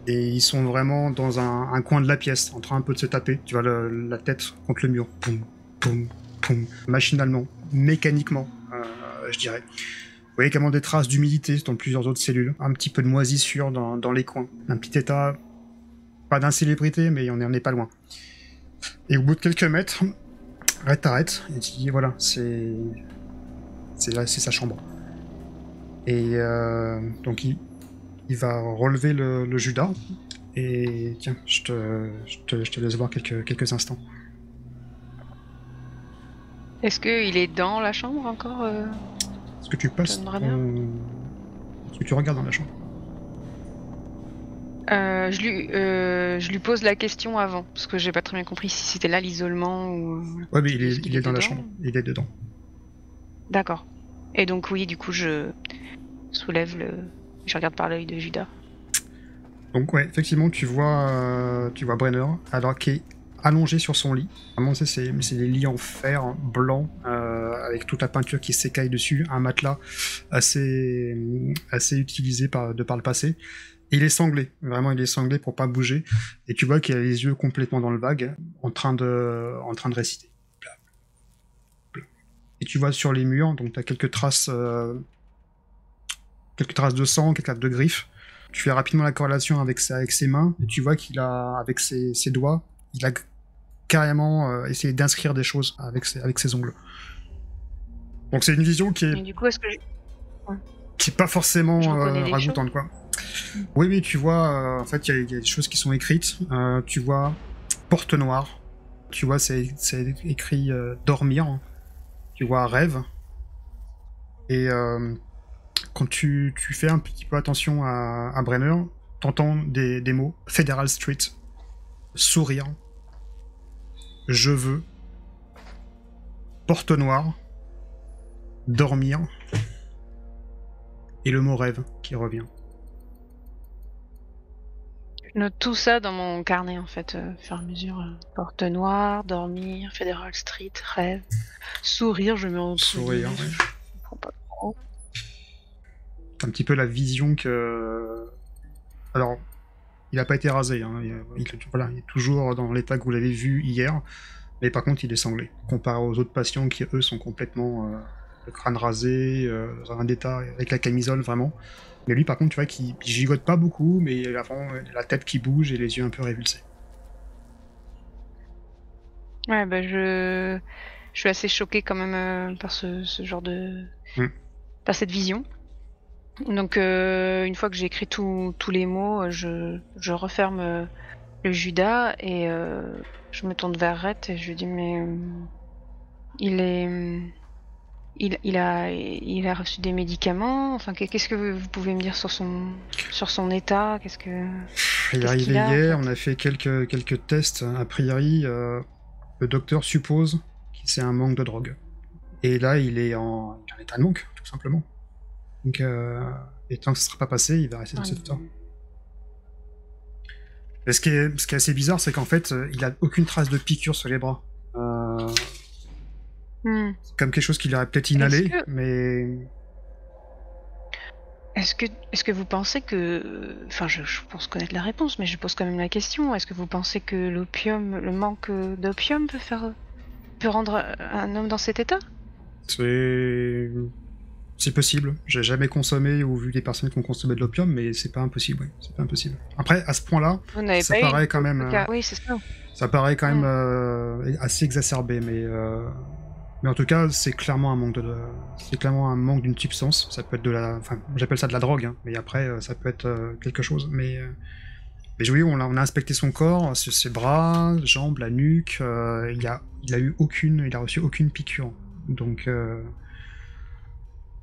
Et ils sont vraiment dans un coin de la pièce, en train un peu de se taper. Tu vois la tête contre le mur. Poum, poum, poum. Machinalement, mécaniquement, je dirais. Vous voyez également des traces d'humidité dans plusieurs autres cellules. Un petit peu de moisissure dans les coins. Un petit état... Pas d'incélébrité, mais on n'en est pas loin. Et au bout de quelques mètres, Red t'arrête et tu dis voilà, c'est sa chambre. Et donc il va relever le Judas et tiens, je te laisse voir quelques instants. Est-ce qu'il est dans la chambre encore Est-ce que tu passes Est-ce que tu regardes dans la chambre? Je lui pose la question avant, parce que j'ai pas très bien compris si c'était là l'isolement ou... Ouais, mais il est dans la chambre, il est dedans. D'accord. Et donc oui, du coup je soulève je regarde par l'œil de Judas. Donc ouais, effectivement, tu vois Brenner, alors qu'il est allongé sur son lit. Vraiment, c'est des lits en fer blanc, avec toute la peinture qui s'écaille dessus, un matelas assez utilisé de par le passé. Et il est sanglé, vraiment il est sanglé pour pas bouger. Et tu vois qu'il a les yeux complètement dans le vague, en train de réciter. Et tu vois sur les murs, donc tu as quelques traces de sang, quelques traces de griffes. Tu fais rapidement la corrélation avec ses mains, et tu vois qu'il a, avec ses doigts, il a carrément essayé d'inscrire des choses avec ses ongles. Donc c'est une vision qui est... Et du coup, est-ce que qui est pas forcément ragoûtante, quoi. Mm. Oui, tu vois, en fait, il y a des choses qui sont écrites. Tu vois porte noire. Tu vois, c'est écrit dormir. Tu vois rêve. Et quand tu fais un petit peu attention à Brenner, t'entends des mots. Federal Street. Sourire. je veux porte noire, dormir, et le mot rêve qui revient. Je note tout ça dans mon carnet en fait, au fur et à mesure. Porte noire, dormir, Federal Street, rêve, sourire, je mets en Sourire, je ouais. comprends pas trop. C'est un petit peu la vision que... Alors, il n'a pas été rasé, hein. Voilà, il est toujours dans l'état que vous l'avez vu hier, mais par contre il est sanglé, comparé aux autres patients qui eux sont complètement le crâne rasé, dans un état avec la camisole vraiment. Mais lui par contre tu vois qu'il gigote pas beaucoup, mais il a vraiment la tête qui bouge et les yeux un peu révulsés. Ouais, bah je suis assez choquée quand même par ce genre de... par cette vision. Donc une fois que j'ai écrit tous les mots, je referme le Judas et je me tourne vers Rhett et je lui dis mais il a reçu des médicaments, enfin qu'est-ce que vous pouvez me dire sur son état, Il est qu'est-ce arrivé qu'il a, hier, en fait on a fait quelques tests, a priori le docteur suppose que c'est un manque de drogue. Et là il est en état de manque, tout simplement. Donc, et tant que ça ne sera pas passé, il va rester dans cet état. Et ce qui est assez bizarre, c'est qu'en fait, il a aucune trace de piqûre sur les bras. C'est comme quelque chose qu'il aurait peut-être inhalé, mais... Est-ce que vous pensez que... Enfin, je pense connaître la réponse, mais je pose quand même la question. Est-ce que vous pensez que le manque d'opium peut rendre un homme dans cet état ? C'est possible. J'ai jamais consommé ou vu des personnes qui ont consommé de l'opium, mais c'est pas impossible. Oui. C'est pas impossible. Après, à ce point-là, ça paraît quand même. Oui, c'est ça. Ça paraît quand même assez exacerbé, mais en tout cas, c'est clairement un manque d'une substance. Ça peut être enfin, j'appelle ça de la drogue, hein, mais après, ça peut être quelque chose. Mais oui, on a inspecté son corps, ses bras, jambes, la nuque. Il a reçu aucune piqûre.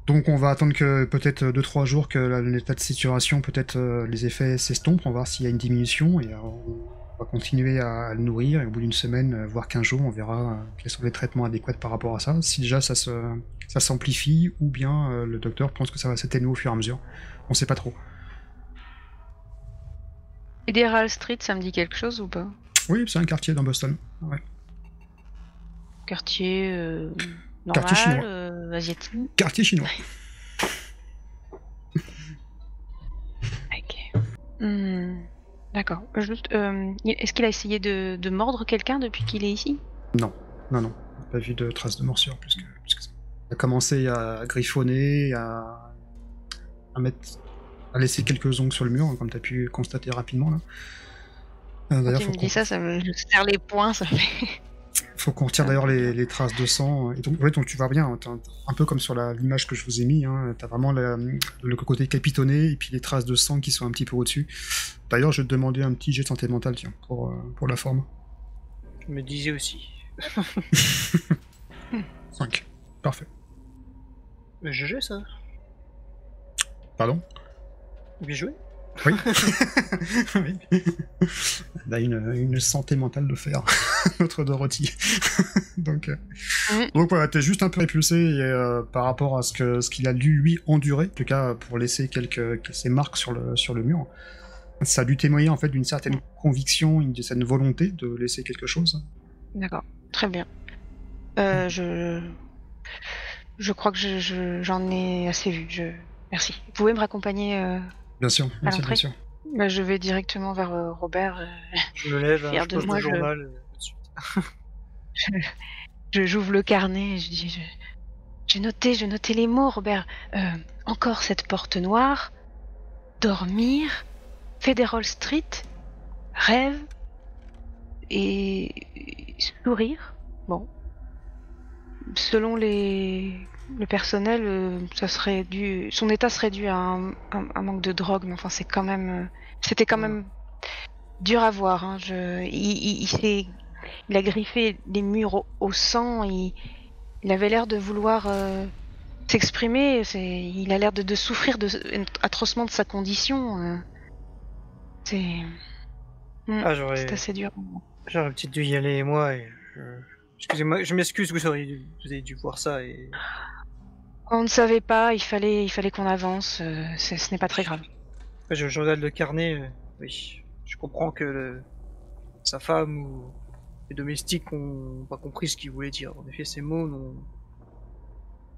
Donc on va attendre que peut-être 2-3 jours que l'état de saturation, peut-être les effets s'estompent, on va voir s'il y a une diminution, et on va continuer à le nourrir, et au bout d'une semaine, voire 15 jours, on verra quels sont les traitements adéquats par rapport à ça, si déjà ça s'amplifie, ou bien le docteur pense que ça va s'atténuer au fur et à mesure. On sait pas trop. Federal Street, ça me dit quelque chose ou pas ? Oui, c'est un quartier dans Boston. Ouais. Quartier... normal, Quartier chinois. asiatique. Quartier chinois. Ok. D'accord. Juste, est-ce qu'il a essayé de mordre quelqu'un depuis qu'il est ici ? Non. Pas vu de traces de morsure plus que ça. Il a commencé à griffonner, à laisser quelques ongles sur le mur, comme tu as pu constater rapidement là. D'ailleurs, quand il me dit ça me serre les poings, ça fait... Faut qu'on retire d'ailleurs les traces de sang. Et donc tu vois bien, un peu comme sur l'image que je vous ai mis, hein, t'as vraiment le côté capitonné et puis les traces de sang qui sont un petit peu au-dessus. D'ailleurs, je vais te demander un petit jet de santé mentale, tiens, pour la forme. Je me disais aussi. 5. Parfait. Mais GG ça. Pardon ? Bien joué. Oui. Oui. On a une santé mentale de fer, notre Dorothy. Donc voilà, t'es juste un peu répulsé et, par rapport à ce qu'il a lui enduré, en tout cas pour laisser ces marques sur le mur. Ça a dû témoigner en fait d'une certaine conviction, d'une certaine volonté de laisser quelque chose. D'accord, très bien. Je crois que j'en ai assez vu. Merci. Vous pouvez me raccompagner Bien sûr, à l'entrée ? bien sûr. Bah, je vais directement vers Robert. Je me lève, fier je de pose moi, le journal tout de suite. J'ouvre le carnet et je dis... J'ai noté les mots, Robert. Encore cette porte noire, dormir, Federal Street, rêve et sourire. Bon. Selon le personnel, son état serait dû à un manque de drogue, mais enfin c'était quand même dur à voir. Hein. Il a griffé les murs au sang. Il avait l'air de vouloir s'exprimer. Il a l'air de souffrir atrocement de sa condition. C'est assez dur. J'aurais peut-être dû y aller moi et Excusez-moi, je m'excuse, vous avez dû voir ça et... On ne savait pas, il fallait qu'on avance, ce n'est pas très grave. Je regarde le carnet, oui. Je comprends que sa femme ou les domestiques n'ont pas compris ce qu'il voulait dire. En effet, ces mots n'ont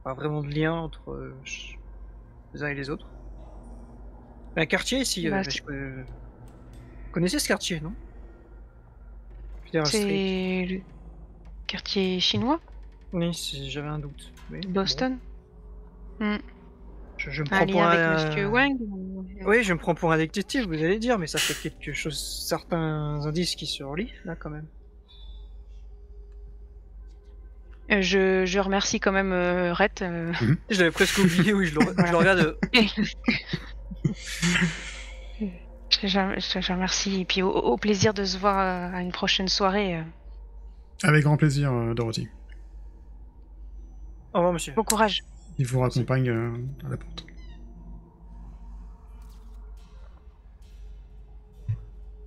pas vraiment de lien entre les uns et les autres. Un quartier ici, Bah, vous connaissez ce quartier, non? Federal Street. c'est le quartier chinois Oui, j'avais un doute. Mais de Boston. Je me Un prends lien pour avec un... Monsieur Wang Oui, je me prends pour un détective, vous allez dire, mais ça fait quelque chose, certains indices qui se relient, là, quand même. Je remercie quand même Rhett. Je l'avais presque oublié, oui, je le regarde. Je remercie. Et puis au plaisir de se voir à une prochaine soirée. Avec grand plaisir, Dorothy. Au revoir, monsieur. Bon courage. Il vous raccompagne à la porte.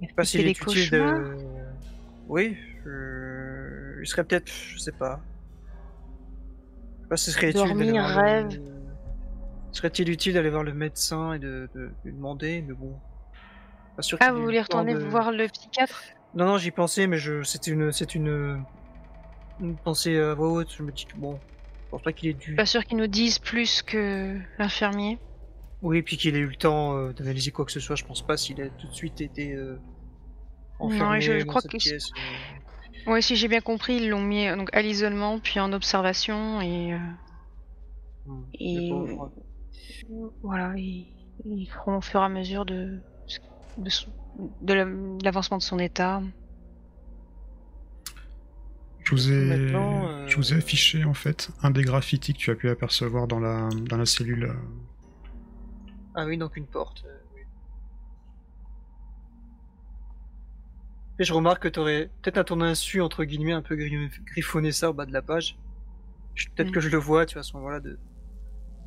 Je sais pas s'il des est utile cauchemars de... Oui, il serait peut-être, je sais pas. Je sais pas si ce serait utile d'aller Dormir, voir rêve. Serait-il utile d'aller voir le médecin et de lui demander, mais bon. Pas sûr qu'il Ah, ait vous eu voulez le temps retourner de... voir le psychiatre? Non, j'y pensais, mais c'est une pensée à voix haute. Je me dis que bon, je pense pas qu'il ait dû... Pas sûr qu'ils nous disent plus que l'infirmier. Oui, puis qu'il ait eu le temps d'analyser quoi que ce soit. Je pense pas s'il a tout de suite été enfermé Non, je dans crois cette que... pièce. Ouais, si j'ai bien compris, ils l'ont mis donc, à l'isolement, puis en observation, et Le pauvre. voilà, ils feront au fur et à mesure de l'avancement de son état. Je vous ai, Maintenant, je vous ai affiché en fait un des graffitis que tu as pu apercevoir dans la cellule. Ah oui, donc une porte. Oui. Et je remarque que t'aurais peut-être à ton insu, entre guillemets, un peu griffonné ça au bas de la page. Peut-être que je le vois, tu vois, à ce moment-là.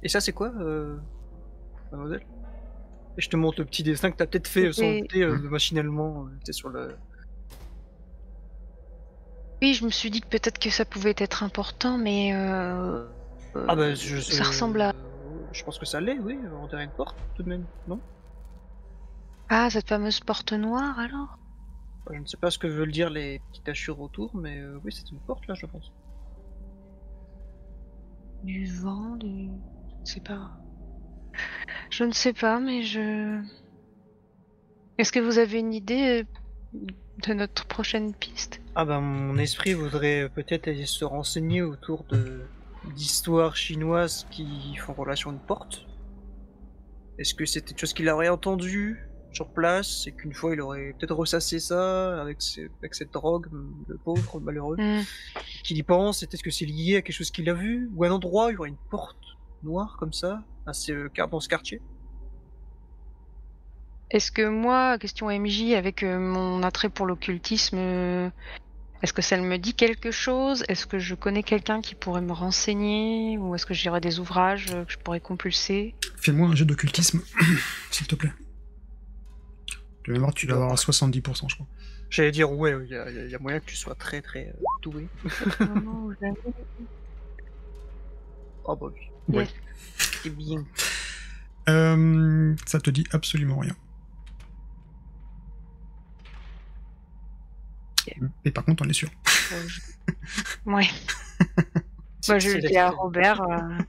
Et ça, c'est quoi, mademoiselle? Et je te montre le petit dessin que t'as peut-être fait sans douter machinalement. Sur le... Oui, je me suis dit que peut-être que ça pouvait être important, mais Ah bah, ça ressemble à... Je pense que ça l'est, oui, on dirait une porte, tout de même, non? Ah, cette fameuse porte noire, alors? Je ne sais pas ce que veulent dire les petites tachures autour, mais oui, c'est une porte, là, je pense. Du vent, Je ne sais pas. Je ne sais pas, mais je... Est-ce que vous avez une idée de notre prochaine piste? Ah bah, mon esprit voudrait peut-être aller se renseigner autour d'histoires chinoises qui font relation à une porte. Est-ce que c'était quelque chose qu'il aurait entendu sur place, et qu'une fois il aurait peut-être ressassé ça avec cette drogue, le pauvre, malheureux, qu'il y pense, et est-ce que c'est lié à quelque chose qu'il a vu, ou à un endroit où il y aurait une porte noire comme ça, dans ce quartier? Est-ce que moi, question MJ, avec mon attrait pour l'occultisme, est-ce que ça me dit quelque chose? Est-ce que je connais quelqu'un qui pourrait me renseigner? Ou est-ce que j'irais des ouvrages que je pourrais compulser? Fais-moi un jet d'occultisme, s'il te plaît. De mémoire, tu dois avoir à 70%, je crois. J'allais dire, ouais, il y a moyen que tu sois très très doué. Non, j'avoue. Oh bah oui. Ouais. C'est bien. Ça te dit absolument rien. Mais par contre, on est sûr. Ouais. Bah, je le dis à Robert.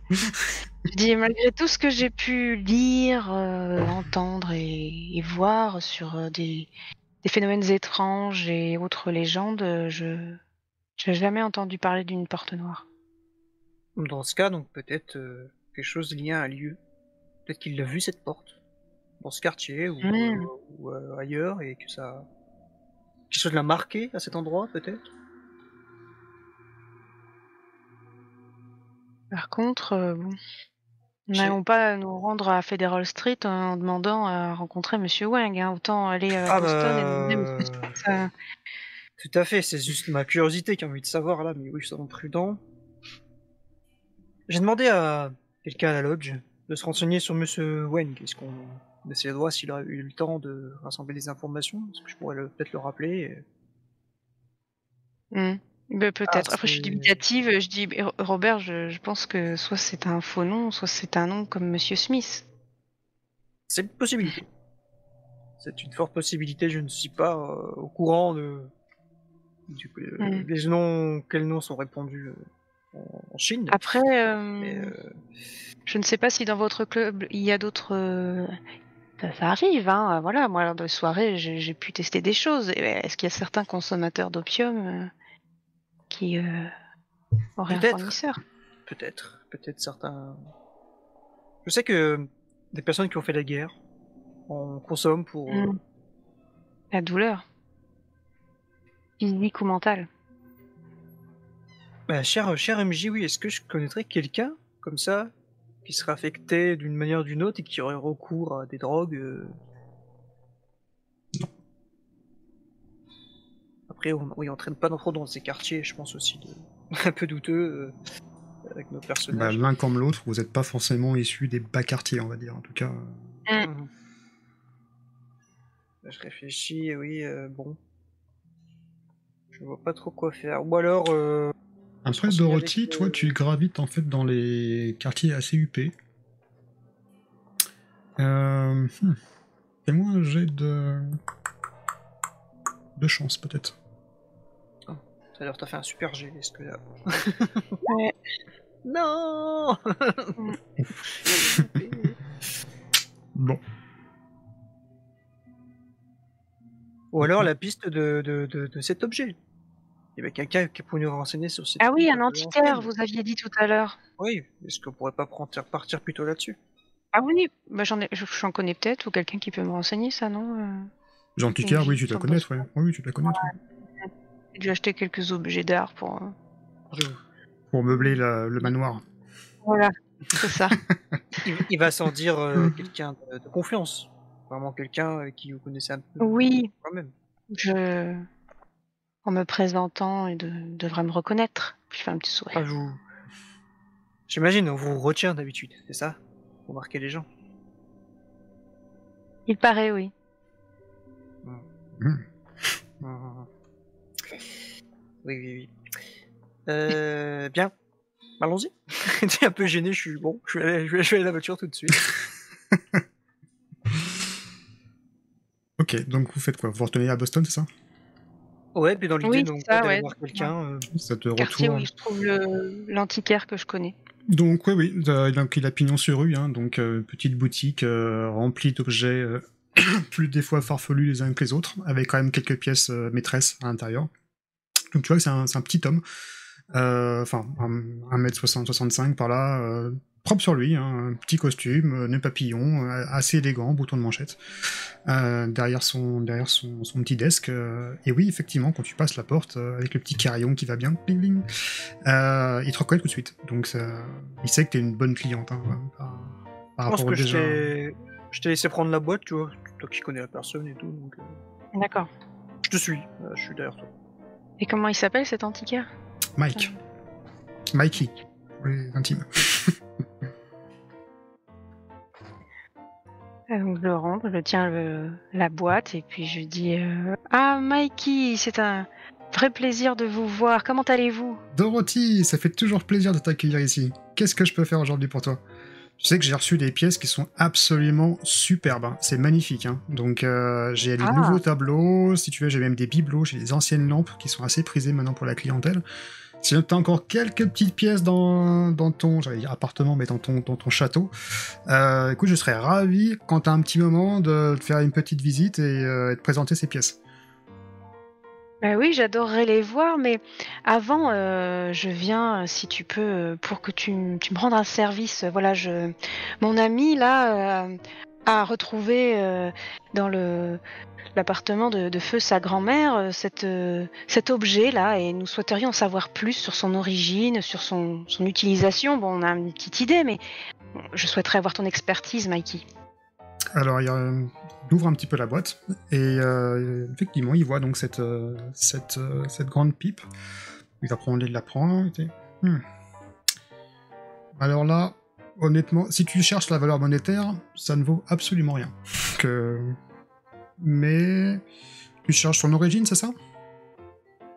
Je dis, malgré tout ce que j'ai pu lire, entendre et voir sur des phénomènes étranges et autres légendes, je n'ai jamais entendu parler d'une porte noire. Dans ce cas, donc peut-être quelque chose lié à un lieu. Peut-être qu'il a vu cette porte dans ce quartier ou ailleurs, et que ça... quelque chose l'a marqué à cet endroit, peut-être. Par contre, bon, n'allons pas nous rendre à Federal Street en demandant à rencontrer Monsieur Wang. Hein. Autant aller à Boston et demander Monsieur Smith. Tout à fait, c'est juste ma curiosité qui a envie de savoir là, mais oui, soyons prudents. J'ai demandé à quelqu'un à la lodge de se renseigner sur Monsieur Wang. Est-ce qu'on essaie de voir s'il a eu le temps de rassembler des informations? Est-ce que je pourrais peut-être le rappeler Ben, peut-être. Après, je suis c'est dubitative. Je dis, Robert, je pense que soit c'est un faux nom, soit c'est un nom comme Monsieur Smith. c'est une possibilité. C'est une forte possibilité. Je ne suis pas au courant Mm. des noms, quels noms sont répandus en Chine. Après, Mais je ne sais pas si dans votre club il y a d'autres. Ça arrive, hein. Voilà, moi, lors de soirée, j'ai pu tester des choses. Et, est-ce qu'il y a certains consommateurs d'opium qui auraient un peut-être, fournisseur? peut-être certains. Je sais que des personnes qui ont fait la guerre en consomment pour. Mm. La douleur, physique ou mentale. Bah, cher MJ, oui, est-ce que je connaîtrais quelqu'un comme ça qui serait affecté d'une manière ou d'une autre et qui aurait recours à des drogues Après, on traîne pas trop dans ces quartiers, je pense aussi, un peu douteux avec nos Bah, personnages. l'un comme l'autre, vous n'êtes pas forcément issus des bas quartiers, on va dire. En tout cas, Mhm. Je réfléchis, oui, bon. Je vois pas trop quoi faire. Ou alors. Se après renseigner avec, Dorothy, toi, tu gravites en fait dans les quartiers assez huppés. Fais-moi un jet de chance, peut-être. Ça a l'air t'as fait un super G, est-ce que là. Ouais. Non. Bon. Ou alors la piste de cet objet. Il y avait quelqu'un qui pourrait nous renseigner sur cette Ah oui, piste un un peu antiquaire, ancienne. vous aviez dit tout à l'heure. Oui, est-ce qu'on pourrait pas partir plutôt là-dessus? Ah oui, bah j'en connais peut-être, ou quelqu'un qui peut me renseigner, ça, non Jean Picard, MJ, oui, tu dois j'en pense connaître, ouais. Oui, tu dois connaître. Ouais. J'ai dû acheter quelques objets d'art pour. J'avoue. Pour meubler le manoir. Voilà, c'est ça. Il va sans dire quelqu'un de confiance. Vraiment quelqu'un qui vous connaissait un peu Oui, quand même. en me présentant, il devrait me reconnaître. Puis je fais un petit sourire. Enfin, j'imagine, on vous retient d'habitude, c'est ça? Pour marquer les gens. Il paraît, oui. Mmh. Oui. Bien. Allons-y. T'es un peu gêné, je suis bon. Je vais aller à la voiture tout de suite. Ok, donc vous faites quoi? Vous retournez à Boston, c'est ça? Ouais, puis dans l'idée, Oui, donc, c'est ça, d'aller ouais. voir quelqu'un. Ça te Quartier où retourne. il se trouve l'antiquaire que je connais. Donc oui, donc il a pignon sur rue, hein, donc petite boutique remplie d'objets plus des fois farfelus les uns que les autres, avec quand même quelques pièces maîtresses à l'intérieur. Donc tu vois que c'est un petit homme, enfin 1m65 par là, propre sur lui, hein, un petit costume, nœud papillon, assez élégant, bouton de manchette, derrière son petit desk. Et oui, effectivement, quand tu passes la porte, avec le petit carillon qui va bien, bling bling, il te reconnaît tout de suite. Donc il sait que t'es une bonne cliente, hein, par Je pense rapport que déjà. je t'ai laissé prendre la boîte, tu vois. Toi qui connais la personne et tout, donc. D'accord. Je te suis. Je suis derrière toi. Et comment il s'appelle cet antiquaire? Mike. Mikey. Oui, intime. Donc je le rentre, je tiens la boîte et puis je dis Ah, Mikey, c'est un vrai plaisir de vous voir. Comment allez-vous? Dorothy, ça fait toujours plaisir de t'accueillir ici. Qu'est-ce que je peux faire aujourd'hui pour toi? Tu sais que j'ai reçu des pièces qui sont absolument superbes, hein. C'est magnifique, hein. Donc j'ai des nouveaux tableaux, si tu veux j'ai même des bibelots, j'ai des anciennes lampes qui sont assez prisées maintenant pour la clientèle. Si tu as encore quelques petites pièces dans ton, j'allais dire appartement, mais dans ton château, écoute, je serais ravi quand tu as un petit moment de te faire une petite visite et de présenter ces pièces. Oui, j'adorerais les voir, mais avant, je viens, si tu peux, pour que tu me rendes un service. Voilà, mon ami là a retrouvé dans l'appartement de feu sa grand-mère cet objet là, et nous souhaiterions en savoir plus sur son origine, sur son utilisation. Bon, on a une petite idée, mais je souhaiterais avoir ton expertise, Mikey. Alors, il ouvre un petit peu la boîte, et effectivement, il voit donc cette grande pipe. Il va prendre de la prendre. Alors là, honnêtement, si tu cherches la valeur monétaire, ça ne vaut absolument rien. Mais tu cherches son origine, c'est ça?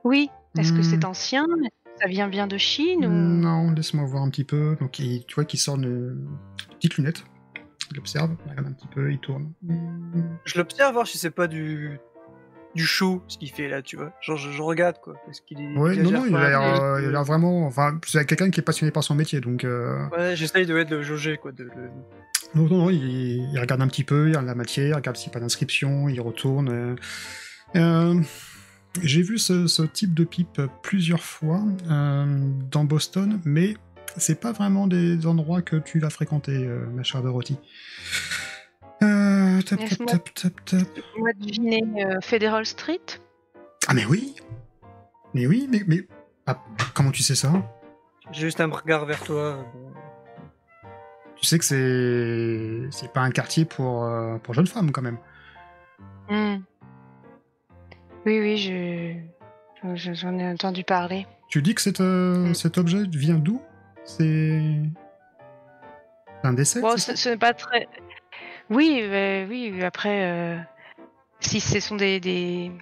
Oui, Est-ce que c'est Hmm, ancien? Est-ce que ça vient bien de Chine ou... non, laisse-moi voir un petit peu. Donc, tu vois qu'il sort une petite lunette. Il observe, il regarde un petit peu, il tourne. Je l'observe, voir si c'est pas du show, ce qu'il fait là, tu vois. Genre, je regarde, quoi. Est-ce qu'il Ouais, non, exagère non, il a pas un l'air, peu? il a l'air vraiment. Enfin, c'est quelqu'un qui est passionné par son métier, donc. Ouais, j'essaye de le jauger, quoi. Non, non, non, il regarde un petit peu, il regarde la matière, il regarde s'il n'y a pas d'inscription, il retourne. Euh, J'ai vu ce type de pipe plusieurs fois dans Boston, mais c'est pas vraiment des endroits que tu vas fréquenter, ma chère Dorothy. Tap, tap, Laisse-moi tap, tap, tap. laisse-moi deviner Federal Street. Ah, mais oui! Mais oui, mais... Ah, comment tu sais ça? J'ai juste un regard vers toi. Tu sais que c'est pas un quartier pour jeunes femmes, quand même. Hmm. Oui, oui, j'en ai entendu parler. Tu dis que cet objet vient d'où? C'est un décès, Bon, c'est ça? ce n'est pas très... Oui, oui, après, si ce sont des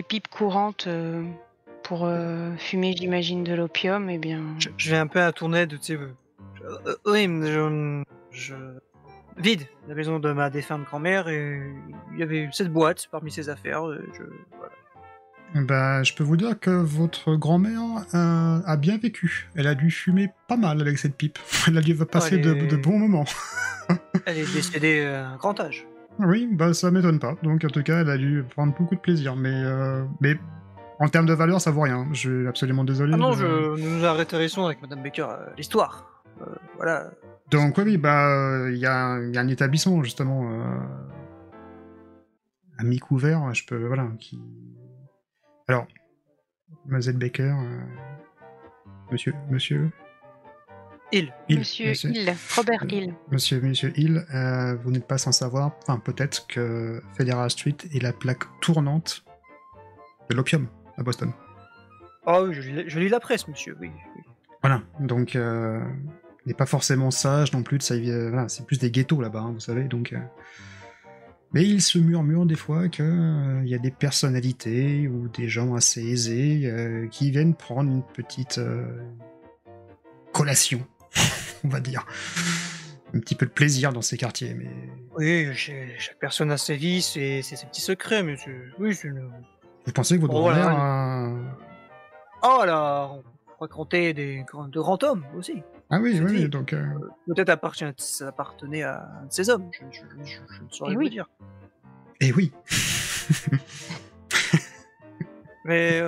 pipes courantes pour fumer, j'imagine, de l'opium, eh bien... Je vais un peu à tourner de, tu sais... oui, mais je... Vide la maison de ma défunte grand-mère et il y avait cette boîte parmi ses affaires. Voilà. Bah, je peux vous dire que votre grand-mère a bien vécu. Elle a dû fumer pas mal avec cette pipe. Elle a dû passer elle de est- bons moments. Elle est décédée à un grand âge. Oui, bah ça m'étonne pas. Donc en tout cas, elle a dû prendre beaucoup de plaisir. Mais en termes de valeur, ça vaut rien. Je suis absolument désolé. Ah non, nous nous arrêterons avec Madame Baker l'histoire. Voilà. Donc oui, bah il y a un établissement justement à mi-couvert. Je peux voilà qui. Alors, Mademoiselle Baker, monsieur. Il. Monsieur Hill, Robert Hill. Monsieur Hill, vous n'êtes pas sans savoir, enfin peut-être que Federal Street est la plaque tournante de l'opium à Boston. Ah oui, je lis la presse, monsieur, oui. Voilà, donc n'est pas forcément sage non plus de ça. Voilà, c'est plus des ghettos là-bas, hein, vous savez. Donc, mais il se murmure des fois que il y a des personnalités ou des gens assez aisés qui viennent prendre une petite collation, on va dire. Un petit peu de plaisir dans ces quartiers, mais... Oui, chaque personne a ses vices et ses petits secrets, mais oui, c'est une... Vous pensez que votre Bon, voilà, grand-mère... Oh là, on raconter de grands hommes aussi. Ah oui, C'est oui, dit. oui, donc... Peut-être ça appartenait à un de ces hommes, je ne saurais Eh vous oui. dire. Eh oui. Mais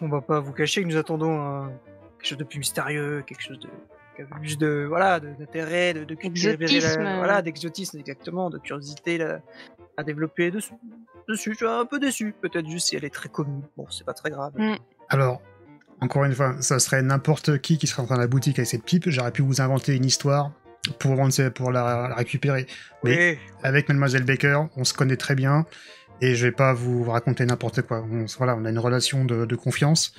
on va pas vous cacher que nous attendons quelque chose de plus mystérieux, quelque chose qui a plus de d'intérêt, de Exotisme. voilà, d'exotisme exactement, de curiosité là, à développer dessus. Je suis un peu déçu, peut-être juste si elle est très connue. Bon, c'est pas très grave. Alors, encore une fois, ça serait n'importe qui serait en train de la boutique avec cette pipe. J'aurais pu vous inventer une histoire pour la récupérer. Mais Oui. avec Mademoiselle Baker, on se connaît très bien. Et je vais pas vous raconter n'importe quoi. On a une relation de confiance.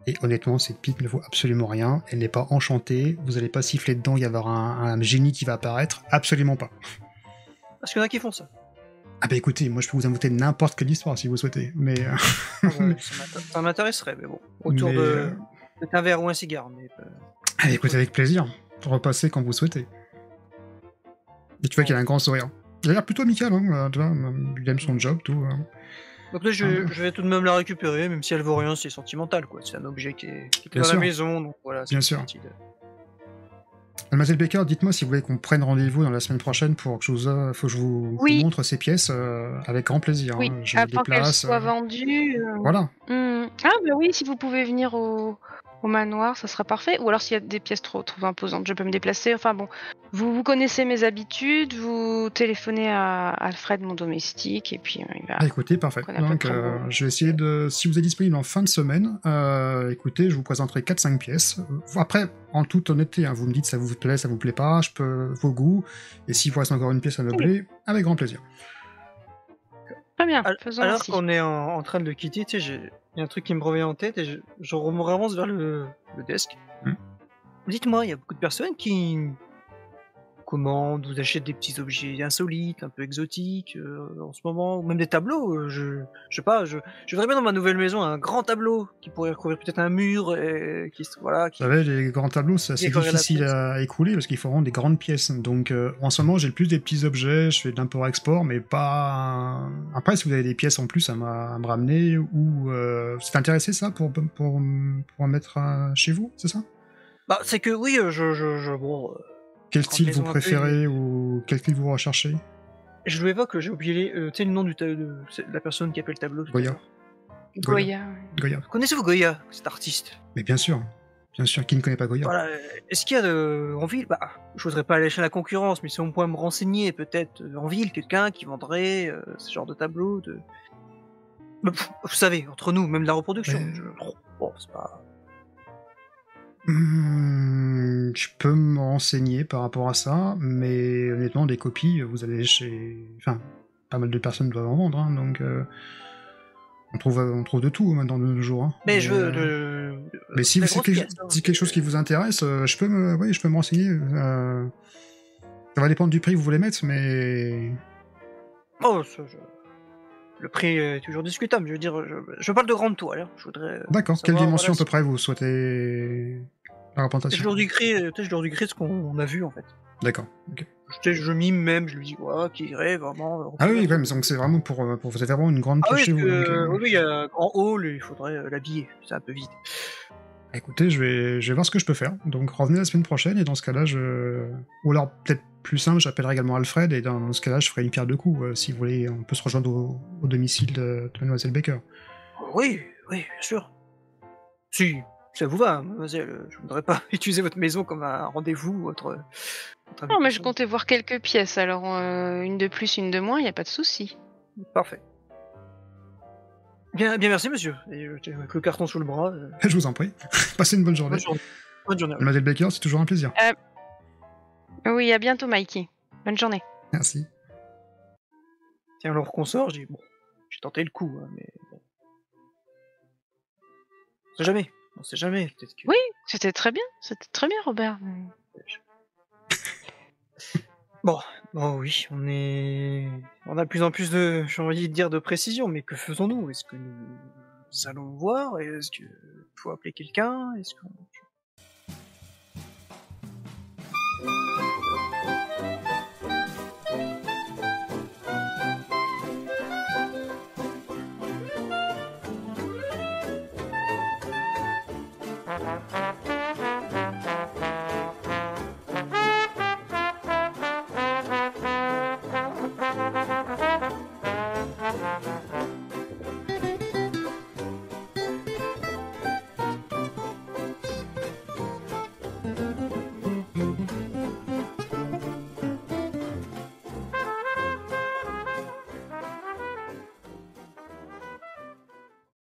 Et honnêtement, cette pipe ne vaut absolument rien. Elle n'est pas enchantée. Vous allez pas siffler dedans, il y avoir un génie qui va apparaître. Absolument pas. Parce qu'il y en a qui font ça. Ah bah écoutez, moi je peux vous inventer n'importe quelle histoire si vous souhaitez. Mais... Ah ouais, ça m'intéresserait, mais bon. Autour de un verre ou un cigare. Mais, Allez, écoutez, avec plaisir. Repassez quand vous souhaitez. Et tu vois qu'il a un grand sourire. Il a l'air plutôt amical, hein, tu vois, il aime son job, tout. donc là, je vais tout de même la récupérer, même si elle vaut rien, c'est sentimental, quoi. C'est un objet qui est Bien dans sûr. la maison, donc voilà. Bien sûr. Mademoiselle Baker, dites-moi si vous voulez qu'on prenne rendez-vous dans la semaine prochaine pour que je vous Oui. montre ces pièces avec grand plaisir. Oui, hein. J'ai des avant qu'elle places. soit vendue. Voilà. Ah bah oui, si vous pouvez venir au manoir, ça sera parfait. Ou alors s'il y a des pièces trop imposantes, je peux me déplacer. Enfin bon, vous connaissez mes habitudes, vous téléphonez à Alfred, mon domestique, et puis il va... Ah, écoutez, parfait. qu'on a pas Donc, très beau. je vais essayer de... Si vous êtes disponible en fin de semaine, écoutez, je vous présenterai 4-5 pièces. Après, en toute honnêteté, hein, vous me dites ça vous plaît, ça vous plaît pas, je peux vos goûts, et s'il vous reste encore une pièce à meubler, avec grand plaisir. Très bien, faisons Alors ainsi. qu'on est en train de le quitter, tu sais, il y a un truc qui me revient en tête et je me avance vers le desk. Hmm. Dites-moi, il y a beaucoup de personnes qui commande, vous achetez des petits objets insolites, un peu exotiques en ce moment, ou même des tableaux. Je sais pas, je voudrais bien dans ma nouvelle maison un grand tableau qui pourrait recouvrir peut-être un mur et Vous savez, les grands tableaux, c'est assez décorer la difficile pièce. à écouler parce qu'il faut vraiment des grandes pièces. Donc, en ce moment, j'ai le plus des petits objets, je fais de l'import-export, mais pas. Après, si vous avez des pièces en plus à me ramener, ou. Vous êtes intéressé, ça, pour en mettre chez vous, c'est ça? Bah, c'est que oui, bon, Quel grande style vous maison un peu, préférez ou quel style vous recherchez? je lui évoque, j'ai oublié tu sais, le nom de la personne qui a fait le tableau tout à Goya. l'heure. Goya. Ouais. Goya. Connaissez-vous Goya, cet artiste? Mais bien sûr, qui ne connaît pas Goya? Voilà, est-ce qu'il y a en ville, bah, je voudrais pas aller chez la concurrence, mais si on pourrait me renseigner peut-être en ville, quelqu'un qui vendrait ce genre de tableau, Mais vous savez, entre nous, même de la reproduction. Mais- Bon, c'est pas. Je peux me renseigner par rapport à ça, mais honnêtement, des copies, vous allez chez. Enfin, pas mal de personnes doivent en vendre, hein, donc. On trouve de tout maintenant de nos jours. Hein. Mais je veux. Mais si très c'est grosse pièce, hein, si quelque chose qui vous intéresse, je peux me renseigner. Ça va dépendre du prix que vous voulez mettre, mais. Oh, le prix est toujours discutable. Je veux dire, je parle de grande toile. Hein. Je voudrais. D'accord. Quelle savoir, dimension à voilà, peu près vous souhaitez la je représentation? leur décris, je leur décris ce qu'on a vu en fait. D'accord. Ok. Je mime même, je lui dis voilà, qui irait vraiment. Ah oui, quand même. Donc c'est vraiment pour vous avez vraiment une grande Ah pièce oui, chez parce vous. que, Donc, oui, il y a un grand hall, il faudrait l'habiller. C'est un peu vide. écoutez, je vais voir ce que je peux faire. Donc revenez la semaine prochaine et dans ce cas-là, ou alors peut-être plus simple, j'appellerai également Alfred et dans ce cas-là, je ferai une pierre deux coups. Si vous voulez, on peut se rejoindre au domicile de Mademoiselle Baker. Oui, oui, bien sûr. Si ça vous va, mademoiselle, je voudrais pas utiliser votre maison comme un rendez-vous ou votre Non, mais je invitation. comptais voir quelques pièces, alors une de plus, une de moins, y a pas de souci. Parfait. Bien, bien, merci, monsieur. Et tiens, avec le carton sous le bras. Je vous en prie. Passez une bonne journée. Bonne journée. Bonne journée. Mademoiselle Baker, c'est toujours un plaisir. Oui, à bientôt, Mikey. Bonne journée. Merci. Tiens, alors qu'on sort, je dis bon, j'ai tenté le coup, hein, mais bon. On sait jamais. On sait jamais. Peut-être que. Oui. C'était très bien, Robert. Bon, oui, on a de plus en plus de, j'ai envie de dire, de précision, mais que faisons-nous? Est-ce que nous allons voir? Est-ce que faut appeler quelqu'un? Est-ce qu'on